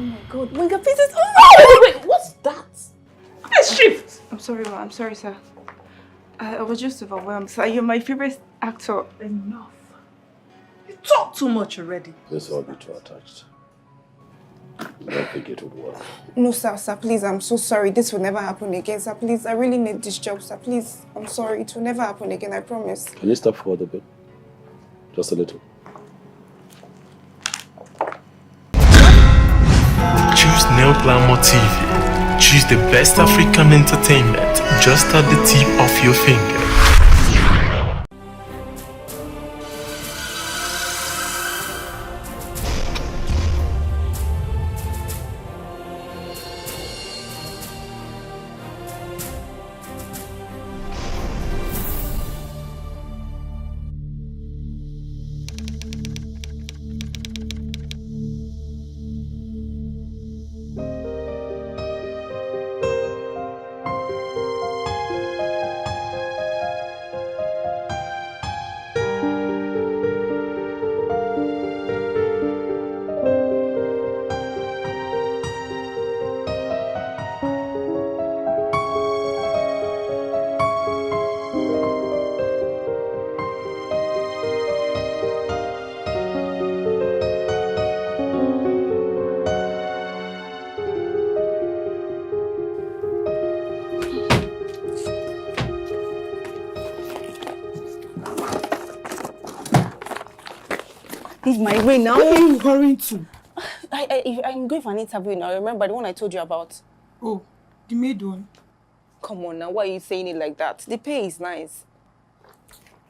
my God, Winga pieces! Oh wait, what's that? Let's shift! I'm sorry, ma. I'm sorry, sir. I was just overwhelmed. Sir, you're my favorite actor. Enough. You talk too much already. This will be too attached. I don't think it would work. No, sir, please, I'm so sorry. This will never happen again, sir. Please, I really need this job, sir. Please, I'm sorry. It will never happen again, I promise. Can you step forward a bit? Just a little. Choose Neo Glamour TV. Choose the best African entertainment just at the tip of your finger. My way now. Where are you hurrying to? I'm going for an interview now. Remember the one I told you about? Oh, the maid one. Come on now, why are you saying it like that? The pay is nice.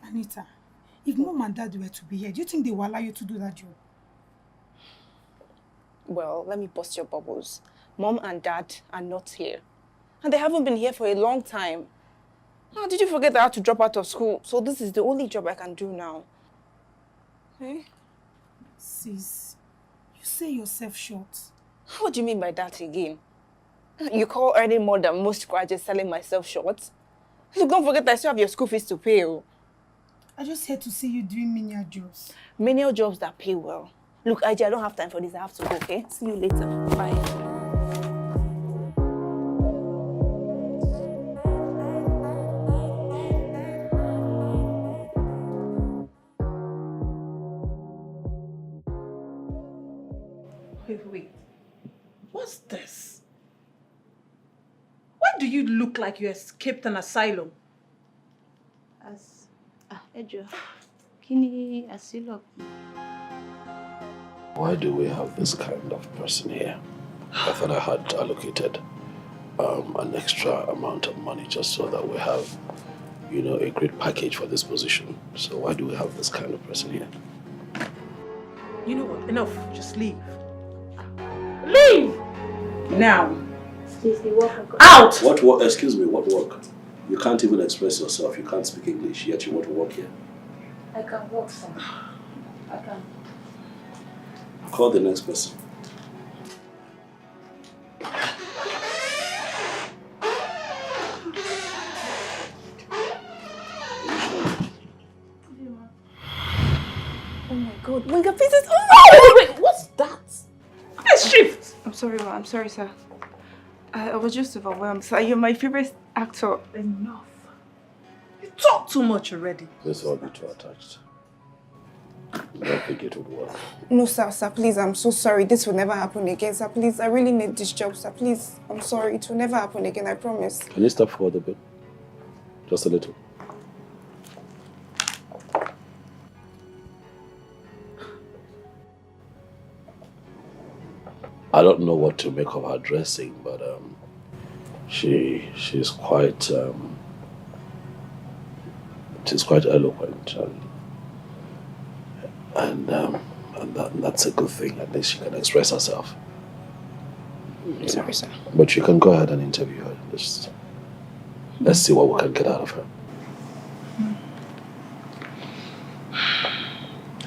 Anita, if mom and dad were to be here, do you think they will allow you to do that job? Well, let me bust your bubbles. Mom and dad are not here. And they haven't been here for a long time. Oh, did you forget that I had to drop out of school? So this is the only job I can do now. Hey? Sis, you say yourself short. What do you mean by that again? You call earning more than most graduates selling myself short? Look, don't forget I still have your school fees to pay. I just had to see you doing menial jobs. Menial jobs that pay well. Look, IJ, I don't have time for this. I have to go, okay? See you later. Bye. Wait. What's this? Why do you look like you escaped an asylum? Ejo. Kini asilo. Why do we have this kind of person here? I thought I had allocated an extra amount of money just so that we have, a great package for this position. So why do we have this kind of person here? You know what? Enough. Just leave. Leave! Now. Out! What work? Excuse me, what work? You can't even express yourself. You can't speak English, yet you want to work here. I can work, sir. I can. Call the next person. Oh my God, Winga pieces! Oh wait, what's that? Let's shift! I'm sorry, ma. I'm sorry, sir. I was just overwhelmed. Sir, you're my favorite actor. Enough. You talk too much already. This will be too attached. I don't think it would work. No, sir, please, I'm so sorry. This will never happen again, sir. Please, I really need this job, sir. Please, I'm sorry. It will never happen again, I promise. Can you step forward a bit? Just a little. I don't know what to make of her dressing, but she's quite eloquent, and that's a good thing. At least she can express herself. Sorry, sir. But you can go ahead and interview her. Let's see what we can get out of her.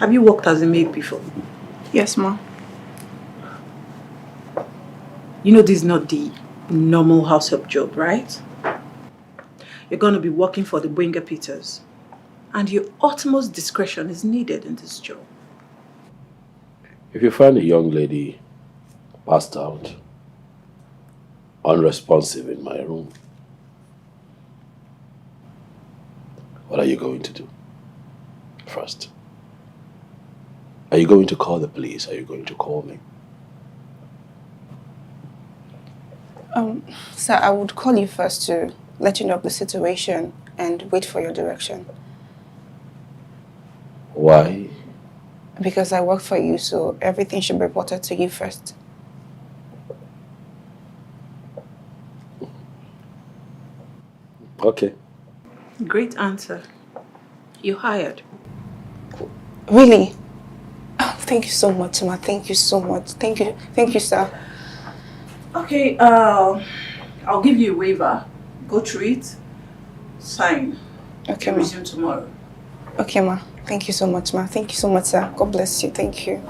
Have you worked as a maid before? Yes, ma. You know this is not the normal house help job, right? You're going to be working for the Buhari Peters. And your utmost discretion is needed in this job. If you find a young lady Passed out. Unresponsive in my room. What are you going to do? First. Are you going to call the police? Are you going to call me? Sir, I would call you first to let you know of the situation and wait for your direction. Why? Because I work for you, so everything should be reported to you first. Okay. Great answer. You're hired. Really? Oh, thank you so much, Ma. Thank you so much. Thank you, sir. Okay, I'll give you a waiver. Go through it. Sign. Okay, And Ma. resume tomorrow. Okay, Ma. Thank you so much, Ma. Thank you so much, sir. God bless you. Thank you.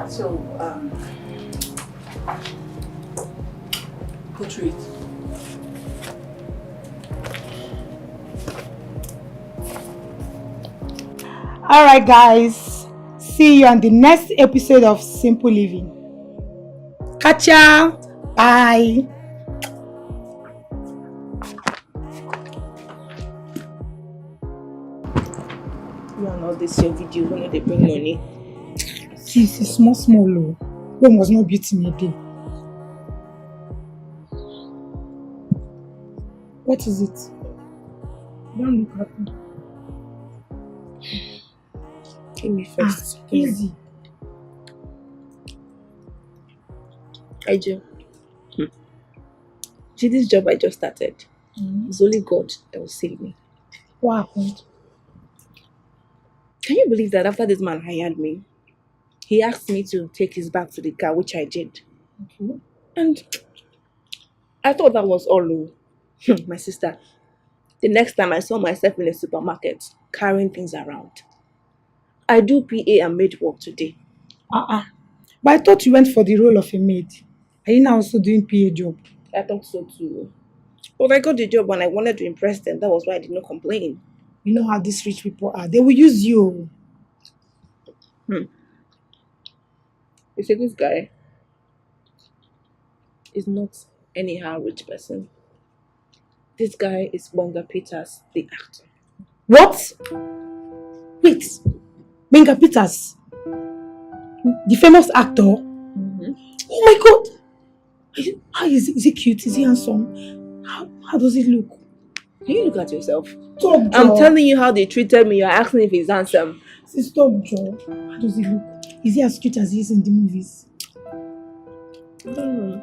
So, go through it. Alright guys, see you on the next episode of Simple Living. Catch ya! Bye! You and all this your video when they bring money. See, it's small oh. Rome was not built in a day. What is it? Don't look at me. Give me first. Easy. I do. See, this job I just started. It's only God that will save me. What happened? Can you believe that after this man hired me, he asked me to take his bag to the car, which I did. Okay. And I thought that was all. My sister, the next time I saw myself in a supermarket carrying things around. I do PA and maid work today. But I thought you went for the role of a maid. Are you now also doing PA job? I thought so too. But I got the job and I wanted to impress them. That was why I did not complain. You know how these rich people are. They will use you. You see, this guy is not anyhow rich person. This guy is Benga Peters, the actor. What? Wait. Benga Peters? The famous actor? Oh my God! How is he cute? Is he handsome? How does he look? Can you look at yourself? Stop, I'm telling you how they treated me. You're asking if he's handsome. Stop, Joe. How does he look? Is he as cute as he is in the movies? Joe,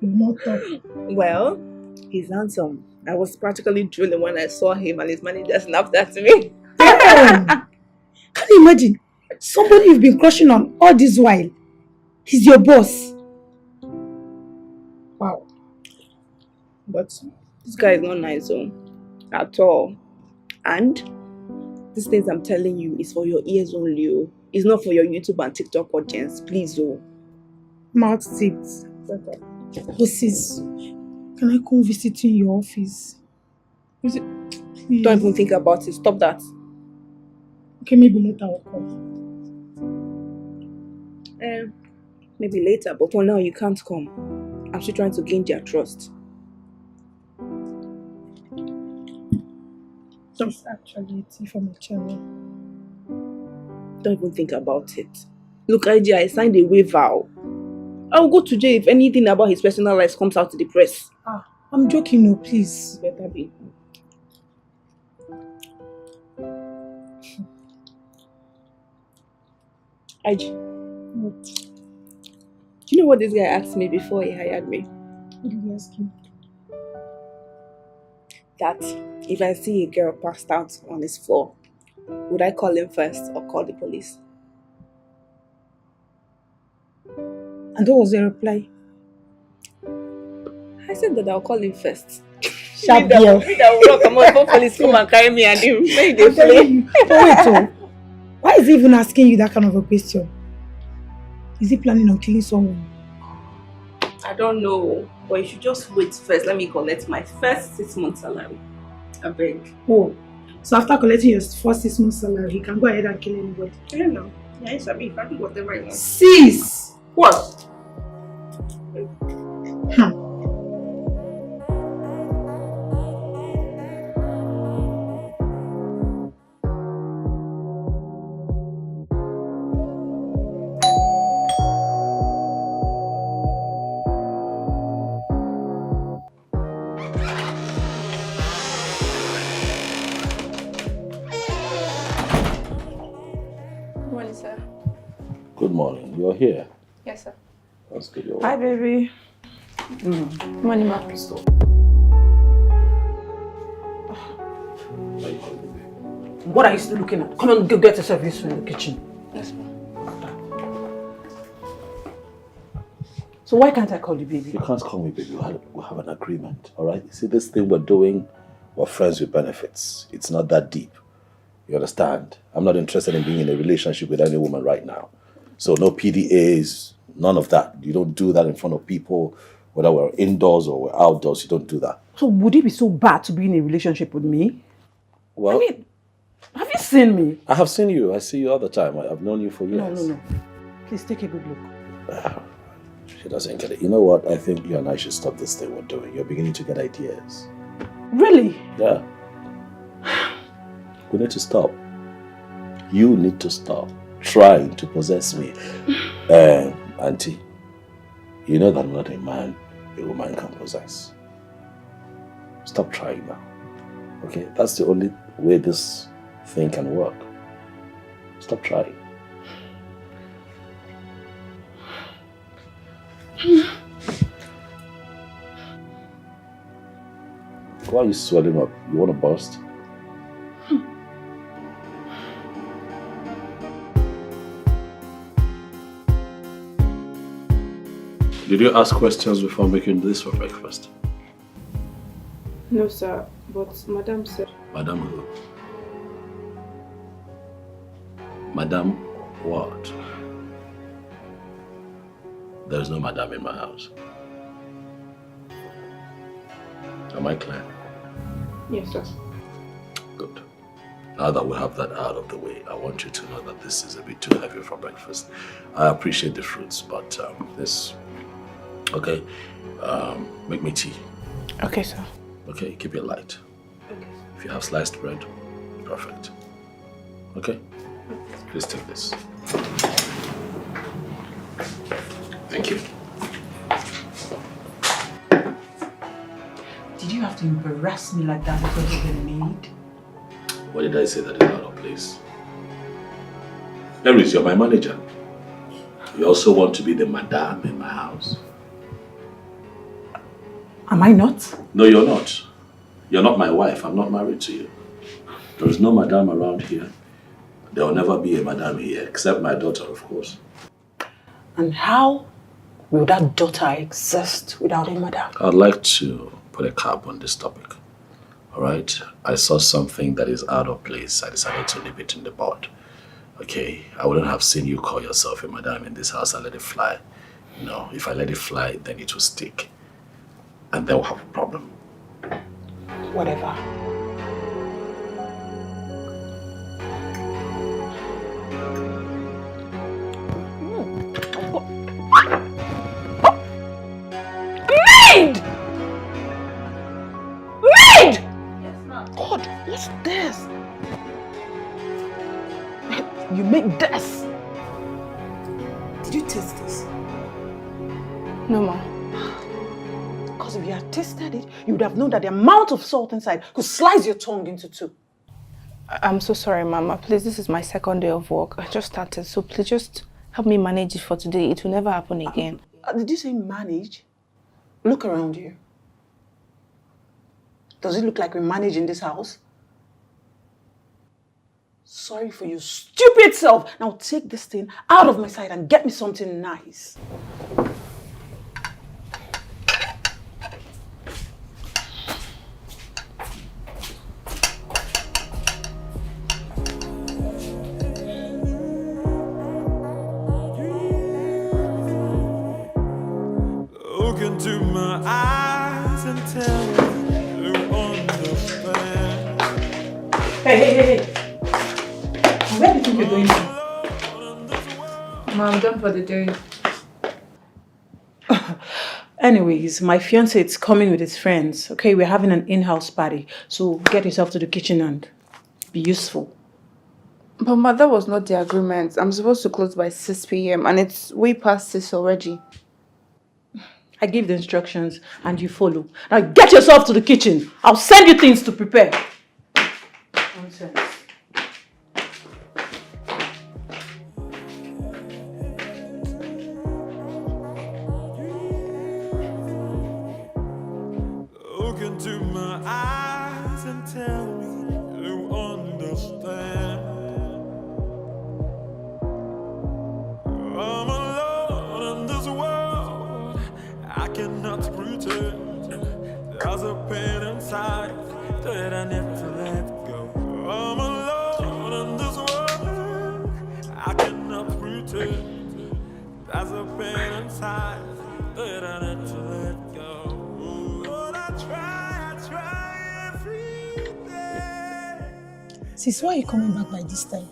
not talk. Well, he's handsome. I was practically drooling when I saw him and his manager snapped at me. Can you imagine? Somebody you've been crushing on all this while. He's your boss. Wow. But this guy is not nice at all. And these things I'm telling you is for your ears only. It's not for your YouTube and TikTok audience. Please, Mouth tips. Bosses, can I come visit you in your office? Please. Don't even think about it. Stop that. Okay, maybe later I'll come. Maybe later, but for now you can't come. I'm still trying to gain their trust. It's actually a tea from the channel. Don't even think about it. Look, IJ, I signed a waiver. I'll go to jail if anything about his personal life comes out to the press. I'm joking, no, please. Better be. IJ. What? Do you know what this guy asked me before he hired me? What did he ask you? That if I see a girl passed out on his floor, would I call him first or call the police? And what was your reply? I said that I'll call him first. Sharp girl. That will come on before police come and carry me and him. Make they play. Wait, why is he even asking you that kind of a question? Is he planning on killing someone? I don't know, but you should just wait first. Let me collect my first 6 months salary. I beg. Oh, So after collecting your first 6 months salary, you can go ahead and kill anybody. I don't know. Yeah, it's a bit. I do whatever I want. Sis! What? Good morning. You're here. Yes, sir. That's good. You're Hi, baby. Morning, ma. Stop. What are you still looking at? Come on, go get yourself used to in the kitchen. Yes, ma'am. So why can't I call you baby? You can't call me baby. We have an agreement, all right? You see, this thing we're doing, we're friends with benefits. It's not that deep. You understand? I'm not interested in being in a relationship with any woman right now. So no PDAs, none of that. You don't do that in front of people, whether we're indoors or we're outdoors. You don't do that. So would it be so bad to be in a relationship with me? Well, I mean, have you seen me? I have seen you. I see you all the time. I've known you for years. No. Please take a good look. She doesn't get it. You know what? I think you and I should stop this thing we're doing. You're beginning to get ideas. Really? Yeah. We need to stop. You need to stop trying to possess me. Auntie, you know that I'm not a man a woman can possess. Stop trying now. Okay? That's the only way this thing can work. Stop trying. Why are you swelling up? You want to burst? Did you ask questions before making this for breakfast? No, sir. But Madam said... Madam who? Madam what? There's no madam in my house. Am I clear? Yes, sir. Good. Now that we have that out of the way, I want you to know that this is a bit too heavy for breakfast. I appreciate the fruits, but this... Okay, make me tea. Okay, sir. Okay, keep it light. Okay. If you have sliced bread, perfect. Okay? Please take this. Thank you. Did you have to embarrass me like that because of the maid? What did I say that is out of place? Anyways, you're my manager. You also want to be the madam in my house. Am I not? No, you're not. You're not my wife. I'm not married to you. There is no madam around here. There will never be a madam here, except my daughter, of course. And how will that daughter exist without a mother? I'd like to put a cap on this topic. All right? I saw something that is out of place. I decided to nip it in the bud. Okay? I wouldn't have seen you call yourself a madam in this house and let it fly. No, if I let it fly, then it will stick. And then we'll have a problem. Whatever. Maid! Maid! Yes, ma'am. God, what's this? You make this. Did you taste this? No, ma'am. Because if you had tasted it, you would have known that the amount of salt inside could slice your tongue into two. I'm so sorry, Mama. Please, this is my second day of work. I just started, so please just help me manage it for today. It will never happen again. Did you say manage? Look around you. Does it look like we manage in this house? Sorry for your stupid self. Now take this thing out of my sight and get me something nice. Look into my eyes and tell me you understand. Hey. Where do you think you're going to? Ma, I'm done for the day. Anyways, my fiancé is coming with his friends. Okay, we're having an in-house party. So get yourself to the kitchen and be useful. But Ma, that was not the agreement. I'm supposed to close by 6 p.m. and it's way past 6 already. I give the instructions and you follow. Now get yourself to the kitchen. I'll send you things to prepare. Nonsense. Look into my eyes and tell me you understand. I'm alone in this world. I cannot pretend. There's a pain inside that I need to let go. I'm alone in this world. I cannot pretend. There's a pain inside that I need to let go. But I try every day. Sis, why are you coming back by this time?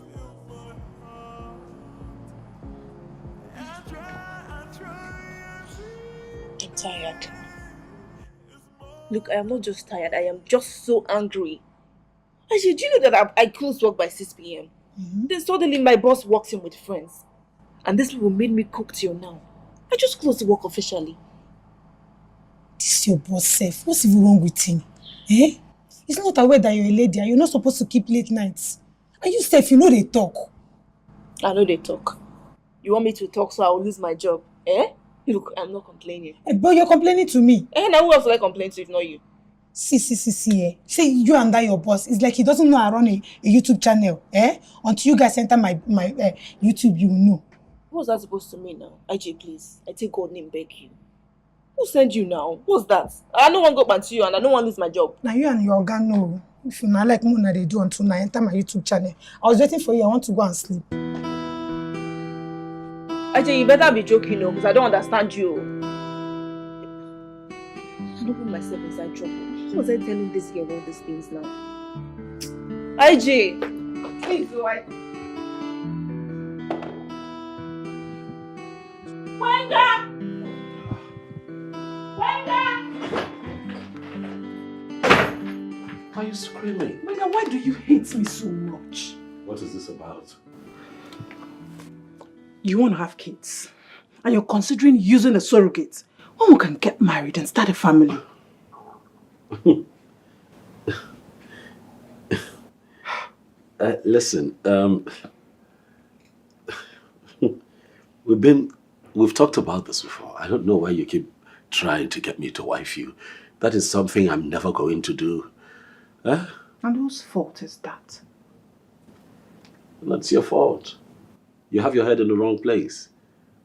I'm tired. Look, I am not just tired, I am just so angry. Actually, do you know that I closed work by 6 p.m.? Then suddenly my boss walks in with friends. And these people made me cook till now. I just closed the work officially. This is your boss, Seth. What's even wrong with him? Eh? He's not aware that you're a lady and you're not supposed to keep late nights. And you, Seth, you know they talk. I know they talk. You want me to talk so I will lose my job? Eh? Look, I'm not complaining. But you're complaining to me. Eh, now who else will I complain to if not you? See, eh? Say you and that your boss. It's like he doesn't know I run a YouTube channel. Eh? Until you guys enter my YouTube, you will know. What's that supposed to mean now? IJ, please. I take God name, beg you. Who sent you now? What's that? I don't want to go back to you and I don't want to lose my job. Now you and your organ know. If you not like Mona, they do until I enter my YouTube channel. I was waiting for you. I want to go and sleep. IJ, you better be joking, because I don't understand you. I don't put myself inside trouble. How was I telling this girl all these things now? IJ! Please, why? Wenga! Why are you screaming? Wenga, why do you hate me so much? What is this about? You want to have kids. And you're considering using a surrogate. When we can get married and start a family. Listen, we've talked about this before. I don't know why you keep trying to get me to wife you. That is something I'm never going to do. Huh? And whose fault is that? That's your fault. You have your head in the wrong place.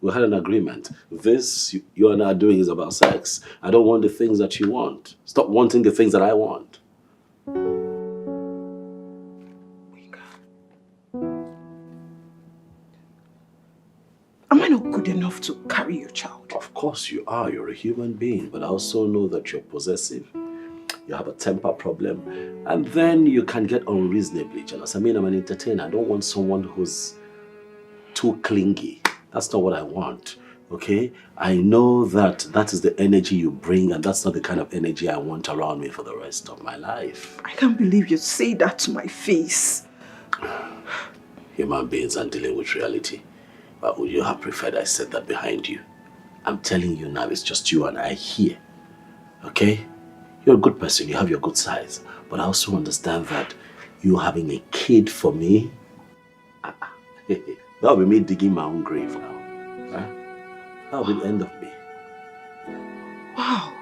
We had an agreement. This you and I are doing is about sex. I don't want the things that you want. Stop wanting the things that I want. Am I not good enough to carry your child? Of course you are. You're a human being. But I also know that you're possessive. You have a temper problem. And then you can get unreasonably jealous. I mean, I'm an entertainer. I don't want someone who's too clingy. That's not what I want. Okay? I know that that is the energy you bring, and that's not the kind of energy I want around me for the rest of my life. I can't believe you say that to my face. Human beings are dealing with reality. But would you have preferred I said that behind you? I'm telling you now, it's just you and I here. Okay? You're a good person, you have your good sides. But I also understand that you having a kid for me, that'll be me digging my own grave now. Huh? That'll be the end of me. Wow.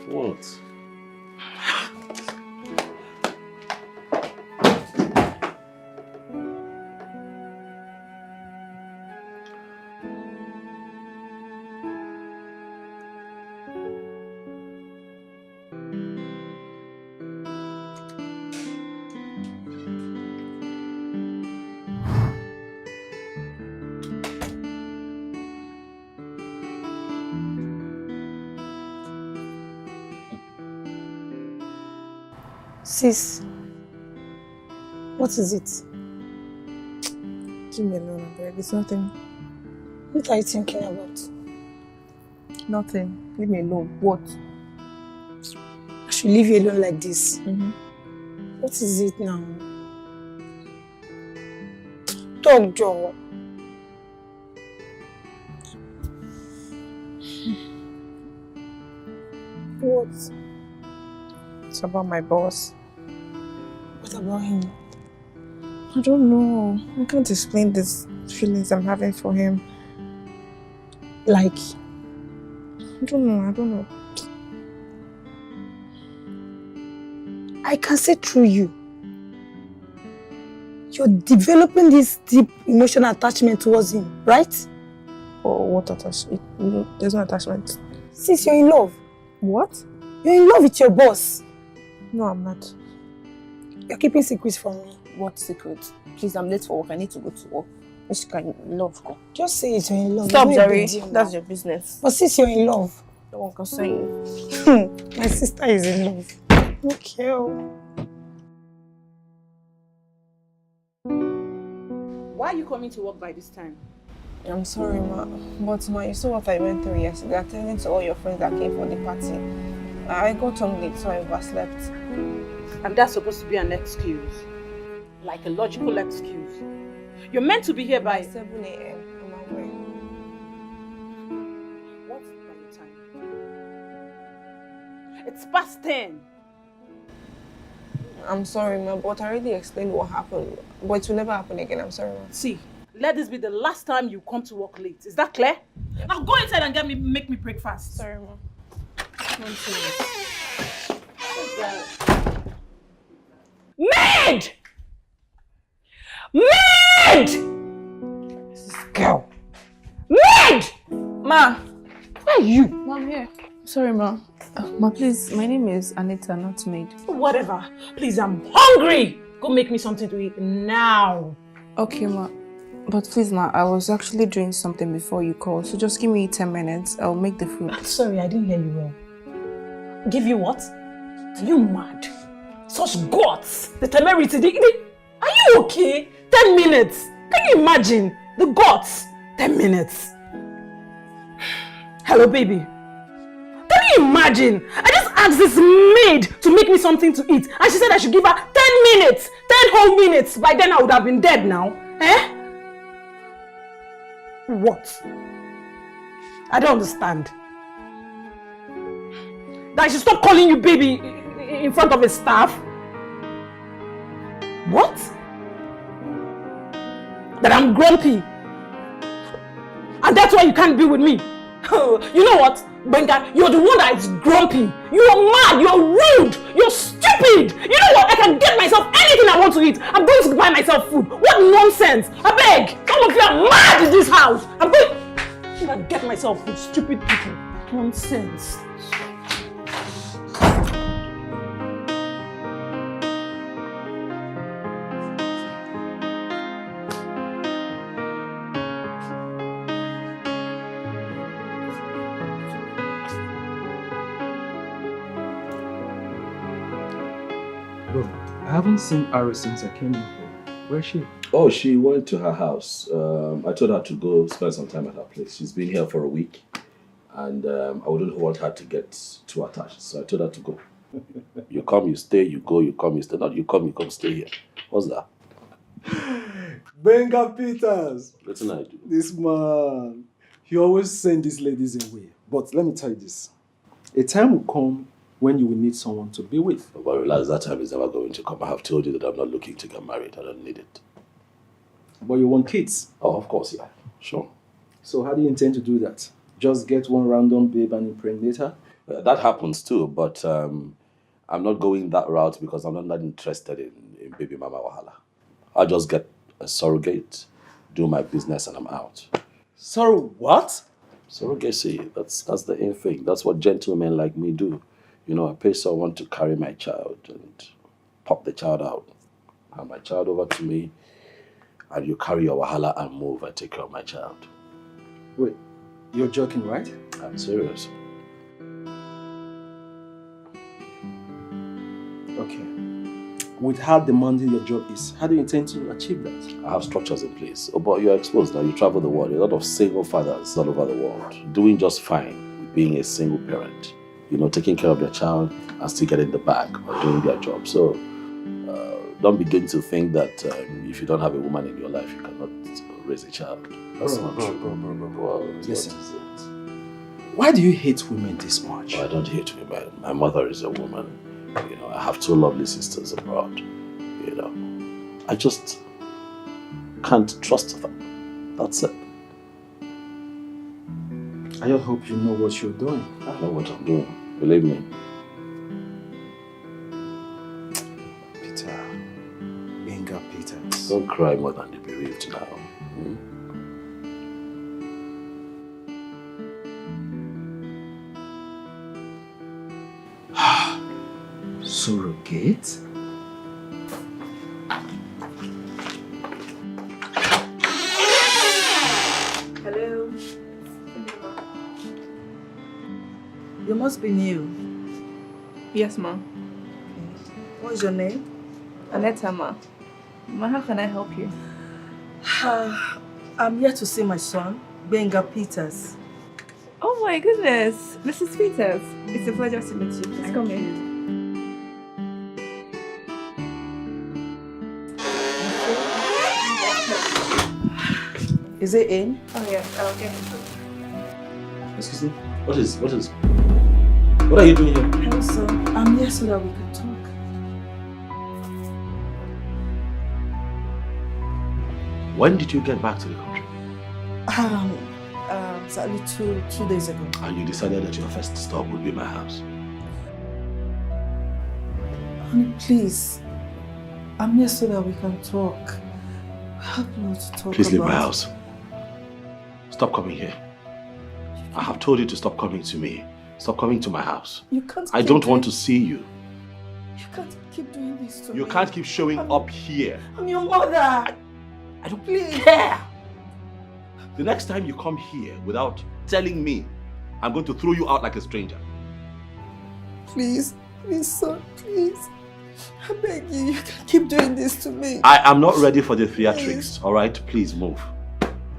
What? Sis, what is it? Leave me alone, babe. It's nothing. What are you thinking about? Nothing. Leave me alone. What? I should leave you alone like this. What is it now? Talk, Joe. What? It's about my boss. What about him? I don't know. I can't explain these feelings I'm having for him. Like? I don't know. I can see through you. You're developing this deep emotional attachment towards him, right? Oh, what attachment? There's no attachment. Sis, you're in love. What? You're in love with your boss. No, I'm not. You're keeping secrets from me. What secret? Please, I'm late for work. I need to go to work. Just can love go. Just say it, you're in love. Stop, Jerry. That's your business. But sis, you're in love. No one can say you. My sister is in love. Okay. Why are you coming to work by this time? I'm sorry, ma. But ma, you saw what I went through yesterday. Attending to all your friends that came for the party. I got home late, so I overslept. And that's supposed to be an excuse. Like a logical excuse. You're meant to be here by 7 a.m. I'm away. What's by the time? It's past 10. I'm sorry, ma, but I already explained what happened. But it will never happen again. I'm sorry, ma. See, let this be the last time you come to work late. Is that clear? Yep. Now go inside and make me breakfast. Sorry, ma. Maid! Maid! This girl. Maid! Ma! Where are you? Ma, I'm here. Sorry, ma. Ma, please, my name is Anita, not Maid. Whatever. Please, I'm hungry. Go make me something to eat now. Okay, ma. But please, ma, I was actually doing something before you called, so just give me 10 minutes. I'll make the food. Sorry, I didn't hear you well. Give you what? Are you mad? Such guts! The temerity! Are you okay? 10 minutes! Can you imagine? The guts! 10 minutes! Hello, baby. Can you imagine? I just asked this maid to make me something to eat, and she said I should give her 10 minutes! 10 whole minutes! By then I would have been dead now. Eh? What? I don't understand. That I should stop calling you baby in front of a staff? What? That I'm grumpy? And that's why you can't be with me? You know what, Benga? You're the one that is grumpy. You're mad, you're rude, you're stupid. You know what? I can get myself anything I want to eat. I'm going to buy myself food. What nonsense? I beg. All of you are mad in this house. I'm going to get myself food. Stupid people. Nonsense. I haven't seen Ari since I came in here. Where's she? Oh, she went to her house. I told her to go spend some time at her place. She's been here for a week. And I wouldn't want her to get too attached. So I told her to go. You come, you stay, you go, you come, you stay. Not you come, stay here. What's that? Benga Peters! What did I do? This man. He always send these ladies away. But let me tell you this. A time will come when you will need someone to be with. But relax, that time is never going to come. I have told you that I'm not looking to get married. I don't need it. But you want kids? Oh, of course, yeah. Sure. So how do you intend to do that? Just get one random babe and impregnate her? That happens too, but I'm not going that route because I'm not that interested in baby mama wahala. I'll just get a surrogate, do my business, and I'm out. What? Surrogacy, that's the in thing. That's what gentlemen like me do. You know, I pay someone to carry my child and pop the child out. Hand my child over to me, and you carry your wahala and move and take care of my child. Wait, you're joking, right? I'm serious. Okay. with how demanding your job is, how do you intend to achieve that? I have structures in place. Oh, but you're exposed now. You travel the world. A lot of single fathers all over the world doing just fine with being a single parent. You know, taking care of their child and still getting the bag or doing their job. So don't begin to think that if you don't have a woman in your life, you cannot raise a child. That's not true. Well, listen. Why do you hate women this much? I don't hate women. My mother is a woman. You know, I have 2 lovely sisters abroad. You know, I just can't trust them. That's it. I just hope you know what you're doing. I know what I'm doing. Believe me. Peter. Don't cry more than the bereaved now. Surrogate? Hello. You must be new. Yes, ma'am. What is your name? Aneta, ma. Ma, how can I help you? I'm here to see my son, Benga Peters. Oh my goodness, Mrs. Peters. It's a pleasure to meet you. Please come in. Is it in? Oh yes, I'll get it. Excuse me? What are you doing here? Hello, sir. I'm here so that we can talk. When did you get back to the country? Sadly, two days ago. And you decided that your first stop would be my house? Honey, please. I'm here so that we can talk. We have a lot to talk about. Please leave my house. Stop coming here. I have told you to stop coming to me. Stop coming to my house. You can't. I don't want to see you. You can't keep doing this to me. You can't keep showing up here. I'm your mother. I don't care. The next time you come here without telling me, I'm going to throw you out like a stranger. Please, son, please. I beg you, you can't keep doing this to me. I am not ready for the theatrics, all right? Please move.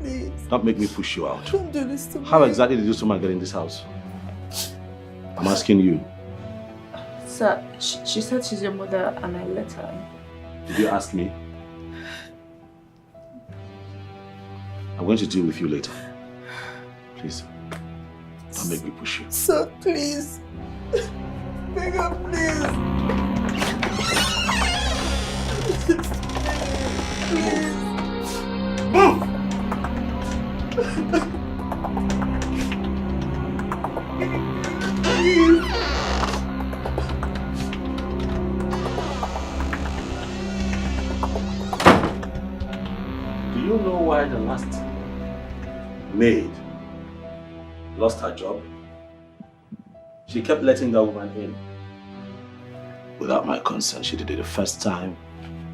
Please. Don't make me push you out. Don't do this to me. How exactly did this woman get in this house? I'm asking you. Sir, she said she's your mother and I let her in. Did you ask me? I'm going to deal with you later. Please. Don't make me push you. Sir, please. Beg her, please. Move! Do you know why the last maid lost her job? She kept letting that woman in. Without my consent, she did it the first time.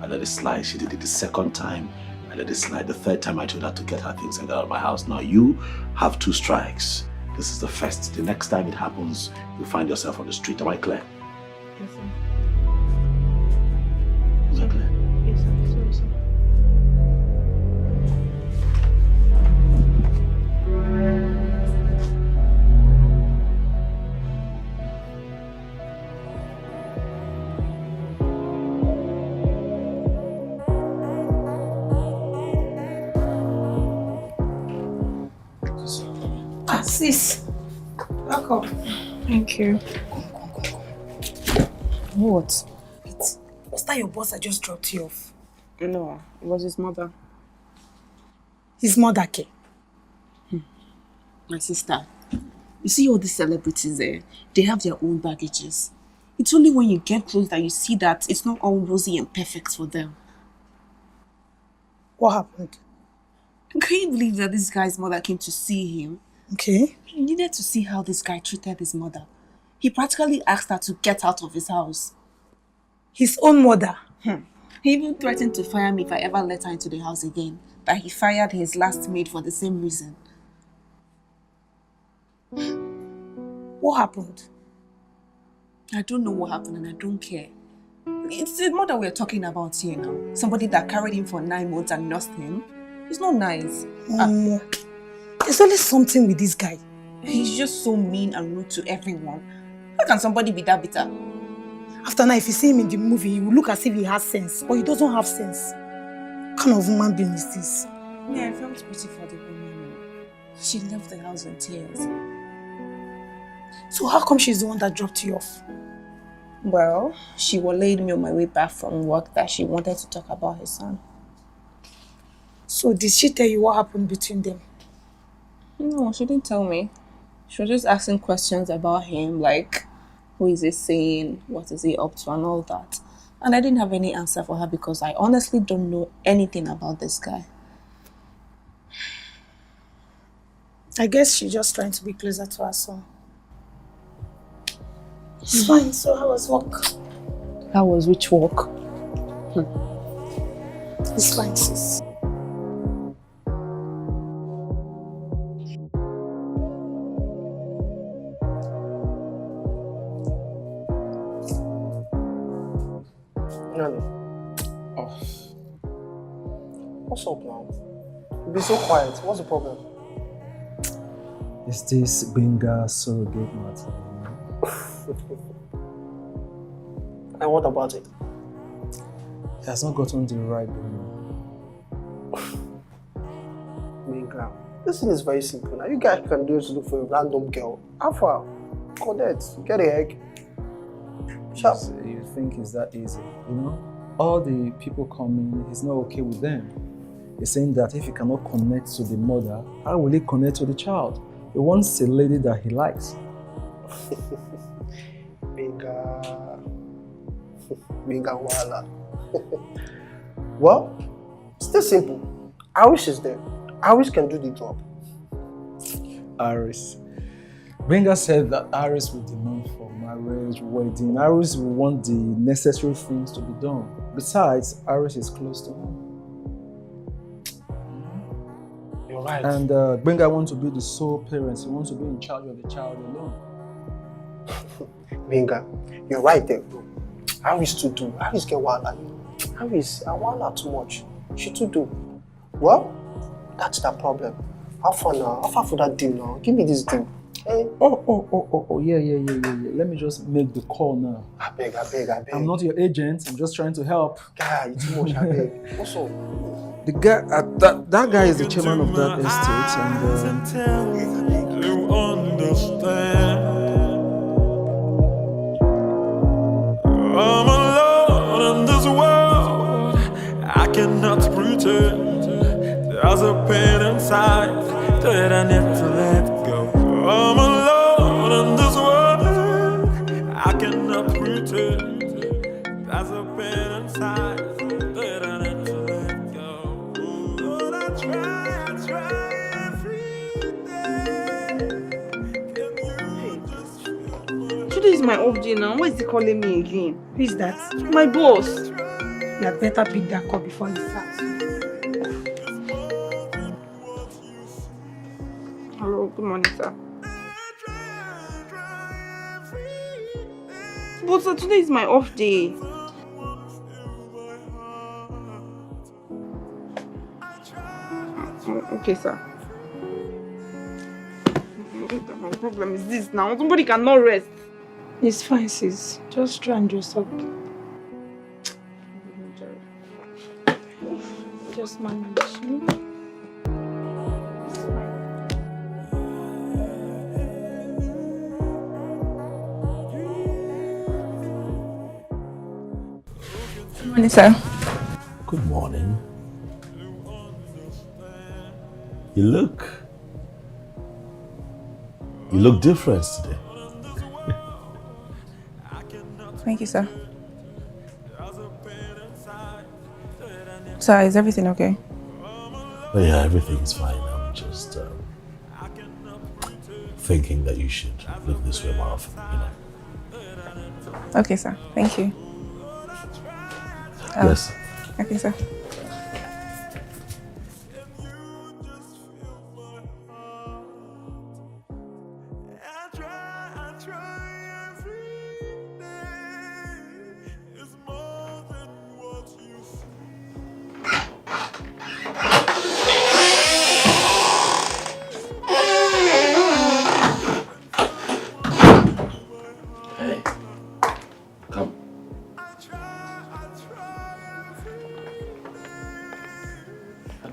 I let it slide. She did it the second time. I let it slide the third time. I told her to get her things and get out of my house. Now you have 2 strikes. This is the first. The next time it happens, you'll find yourself on the street. Am I clear? Yes, sir. Is that clear? Yes, sir. Sorry, sir. Sis, welcome. Thank you. What? Was that your boss that just dropped you off? No, it was his mother. His mother, Ke? My sister, you see all these celebrities there, they have their own baggages. It's only when you get close that you see that it's not all rosy and perfect for them. What happened? Can you believe that this guy's mother came to see him? Okay. He needed to see how this guy treated his mother. He practically asked her to get out of his house. His own mother? He even threatened to fire me if I ever let her into the house again. That he fired his last maid for the same reason. What happened? I don't know what happened and I don't care. It's the mother we're talking about here now. Somebody that carried him for 9 months and nursed him. It's not nice. There's always something with this guy. He's just so mean and rude to everyone. How can somebody be that bitter? After now, if you see him in the movie, he will look as if he has sense, but he doesn't have sense. What kind of human being is this? Yeah, I felt pity for the woman. She left the house in tears. So how come she's the one that dropped you off? Well, she waylaid me on my way back from work that she wanted to talk about her son. So did she tell you what happened between them? No, she didn't tell me. She was just asking questions about him, like, who is he seeing, what is he up to, and all that. And I didn't have any answer for her because I honestly don't know anything about this guy. I guess she's just trying to be closer to her son. It's fine, so how was work? How was which work? It's fine, sis. Oh. What's up now? You be so quiet. What's the problem? Is this Benga surrogate matter? And what about it? He has not gotten the right woman. Benga, this thing is very simple. Now you guys can do is look for a random girl. Alpha, connect, get a egg. Sharp. You think it's that easy, you know? All the people coming, he's not okay with them. He's saying that if he cannot connect to the mother, how will he connect to the child? He wants a lady that he likes. Benga wala. Well, it's still simple. Aris is there. Aris can do the job. Aris. Benga said that Aris will demand for marriage, wedding. Aris will want the necessary things to be done. Besides, Aris is close to him. You're right. And Benga wants to be the sole parent. He wants to be in charge of the child alone. Benga, you're right there, bro. Aris to do. Aris get wala. Aris, I wala too much. She to do. Well, that's the problem. How far now? How far for that deal now? Give me this deal. Hey. Yeah. Let me just make the call now. I beg. I'm not your agent. I'm just trying to help. Guy, it's too much. I beg. What's up? The guy, that guy is the chairman of that estate, and you understand. I'm alone in this world. I cannot pretend. There's a pain inside that I never let go. I'm alone in this world. I cannot pretend. There's a pain inside that I never let go. But I try every day. Can you just feel Today is my off day now. Why is he calling me again? Who is that? My boss. You had better pick that call before he starts. Hello, good morning, sir. But sir, today is my off day. Okay, sir. My problem is this now. Somebody cannot rest. It's fine, sis. Just try and dress up. Just manage. Good morning, sir. Good morning. You look different today. Thank you, sir. Sir, is everything okay? Oh yeah, everything's fine. I'm just thinking that you should look this way more often, you know. Okay, sir. Thank you. Yes. Okay, sir. I try every day. It's more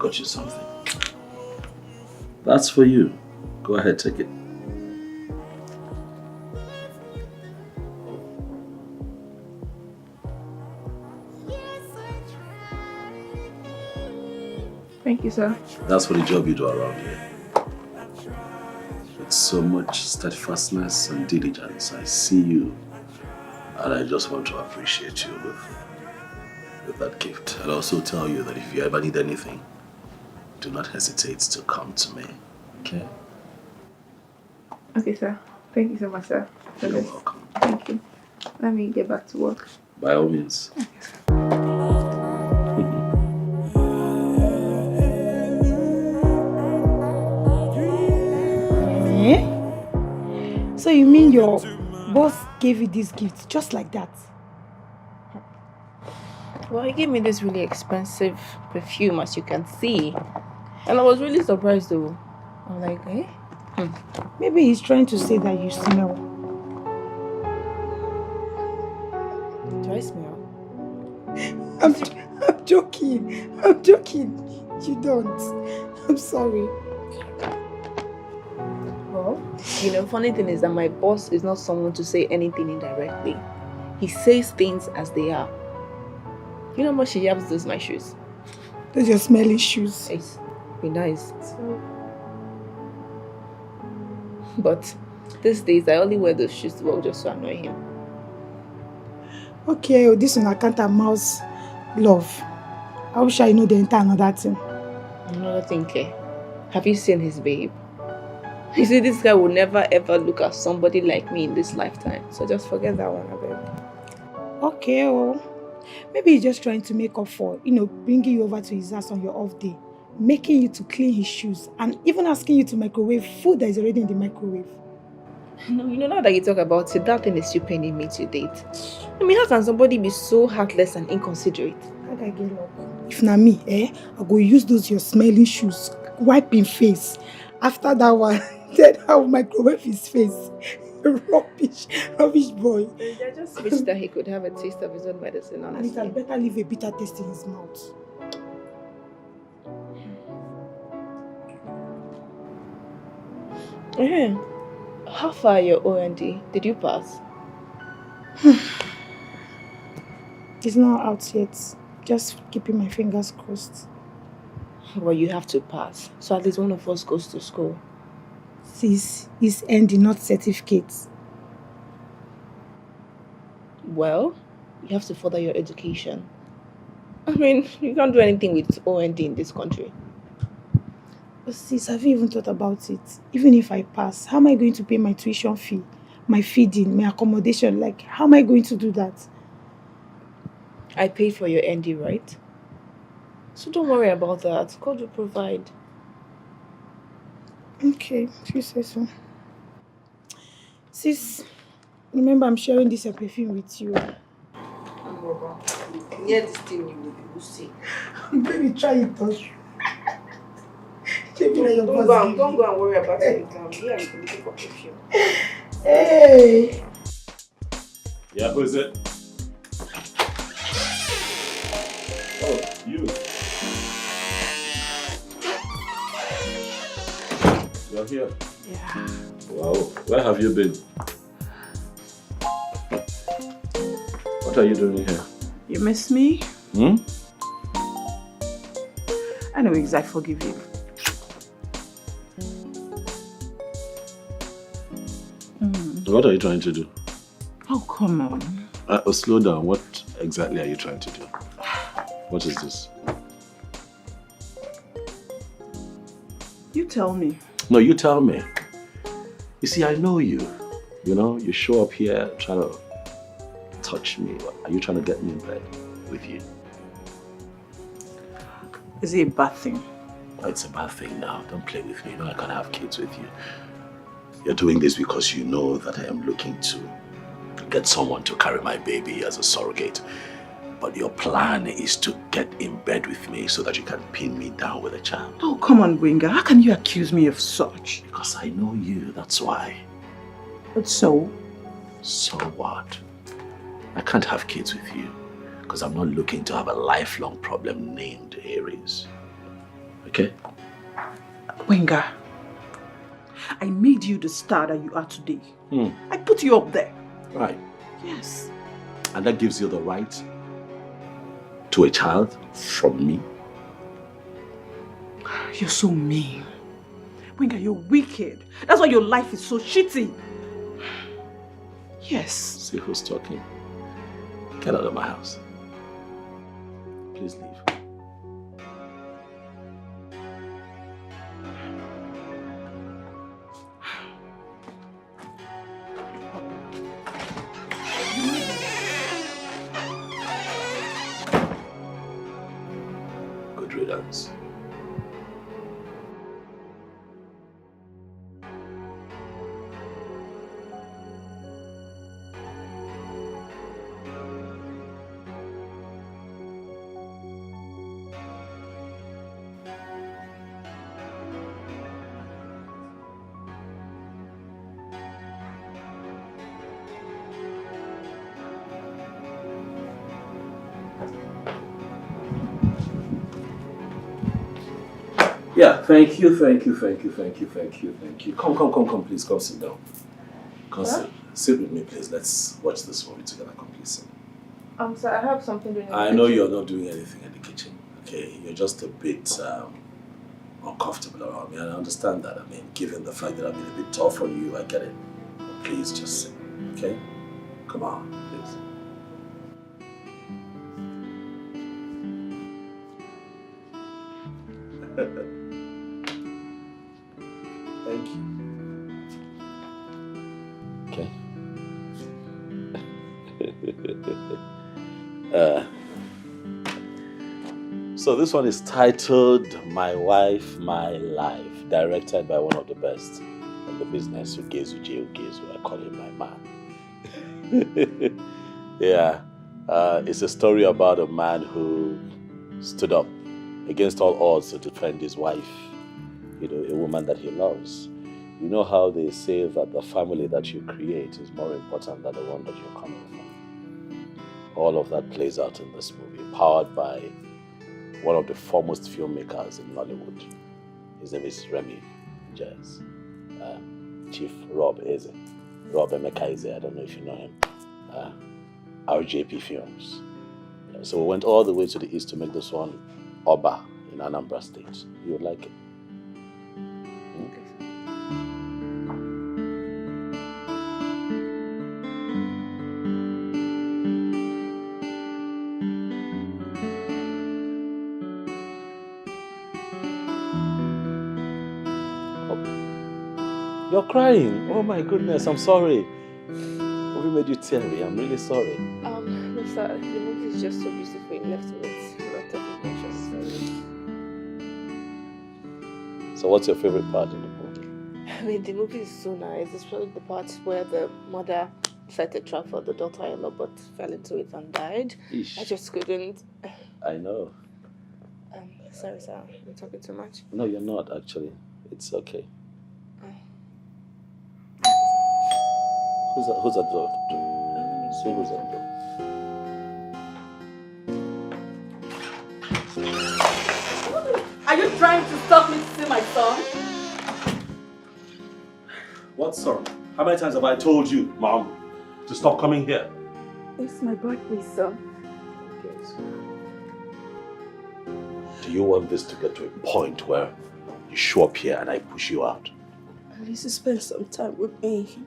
got you something. That's for you. Go ahead, take it. Thank you, sir. That's for the job you do around here. With so much steadfastness and diligence, I see you. And I just want to appreciate you with that gift. I'll also tell you that if you ever need anything, do not hesitate to come to me. Okay? Okay, sir. Thank you so much, sir. You're welcome. Thank you. Let me get back to work. By all means. Okay, sir. So you mean your boss gave you this gift just like that? Well, he gave me this really expensive perfume, as you can see. And I was really surprised though. I'm like, eh? Maybe he's trying to say that you smell. Do I smell? I'm joking. I'm joking. You don't. I'm sorry. Well, you know, funny thing is that my boss is not someone to say anything indirectly. He says things as they are. You know how much he yaps those my shoes? Those your smelly shoes. It's be nice. But these days I only wear those shoes to work just to annoy him. Okay, this one I can't mouse love. I wish I know the entire another thing. Another thing, Ke. Have you seen his babe? You see, this guy will never ever look at somebody like me in this lifetime. So just forget that one, I beg. Okay, oh. Maybe he's just trying to make up for, bringing you over to his house on your off day, making you to clean his shoes, and even asking you to microwave food that is already in the microwave. No, now that you talk about it, that thing is still paining me to date. I mean, how can somebody be so heartless and inconsiderate? How can I get up? If not me, I go use those your smelling shoes, wiping face. After that one, then I will microwave his face. Rubbish boy. I just wish that he could have a taste of his own medicine, honestly. And he can better leave a bitter taste in his mouth. How far are your O&D? Did you pass? It's not out yet. Just keeping my fingers crossed. Well, you have to pass. So at least one of us goes to school. Sis, it's ND, not certificates. Well, you have to further your education. I mean, you can't do anything with O&D in this country. But sis, have you even thought about it? Even if I pass, how am I going to pay my tuition fee, my feeding, my accommodation? Like, how am I going to do that? I paid for your ND, right? So don't worry about that. God will provide. Okay, if you say so. Sis, remember I'm sharing this perfume with you. Near this thing you will see. Baby, try it, touch. Don't go and worry about your exam. Here I'm looking for perfume. Hey! Yeah, who is it? Oh, you. You're here? Yeah. Wow, where have you been? What are you doing here? You miss me? Hmm? Anyways, I forgive you. What are you trying to do? Oh, come on. Slow down. What exactly are you trying to do? What is this? You tell me. No, you tell me. You see, I know you. You know, you show up here trying to touch me. Are you trying to get me in bed with you? Is it a bad thing? Oh, it's a bad thing now. Don't play with me. You know I can't have kids with you. You're doing this because you know that I am looking to get someone to carry my baby as a surrogate. But your plan is to get in bed with me so that you can pin me down with a child. Oh, come on, Winger. How can you accuse me of such? Because I know you, that's why. But so? So what? I can't have kids with you because I'm not looking to have a lifelong problem named Aries. Okay? Wenga, I made you the star that you are today. I put you up there. Right. Yes. And that gives you the right to a child from me? You're so mean. Wenga, you're wicked. That's why your life is so shitty. Yes. See who's talking. Get out of my house. Please leave. Good riddance. Yeah, thank you. Come, please, come sit down. Come sit with me, please. Let's watch this movie together. Come, please. Sir, I have something doing in the I kitchen. know you're not doing anything in the kitchen, okay? You're just a bit uncomfortable around me, and I understand that. I mean, given the fact that I've been a bit tough on you, I get it. But please just sit, okay? Come on, please. Thank you. Okay. So this one is titled My Wife, My Life, directed by one of the best in the business, Ugezu J. Ugezu. I call him my man. Yeah. It's a story about a man who stood up against all odds to defend his wife, you know, a woman that he loves. You know how they say that the family that you create is more important than the one that you're coming from. All of that plays out in this movie, powered by one of the foremost filmmakers in Nollywood. His name is Remy Jazz. Chief Rob Eze. Rob Emeka Eze, I don't know if you know him. RJP Films. So we went all the way to the east to make this one Oba in Anambra State. You would like it. You're crying. Oh my goodness, I'm sorry. What made you teary? I'm really sorry. No, sir, the movie is just so beautiful. It left me with a lot of emotions. So what's your favorite part in the movie? I mean, the movie is so nice. Especially the part where the mother set a trap for the daughter-in-law but fell into it and died. Eesh. I just couldn't. I know. Sorry, sir. I'm talking too much. No, you're not actually. It's okay. Who's at the door? See who's at the door. Are you trying to stop me to see my son? What son? How many times have I told you, Mom, to stop coming here? It's my birthday, sir. Yes. Do you want this to get to a point where you show up here and I push you out? At least spend some time with me.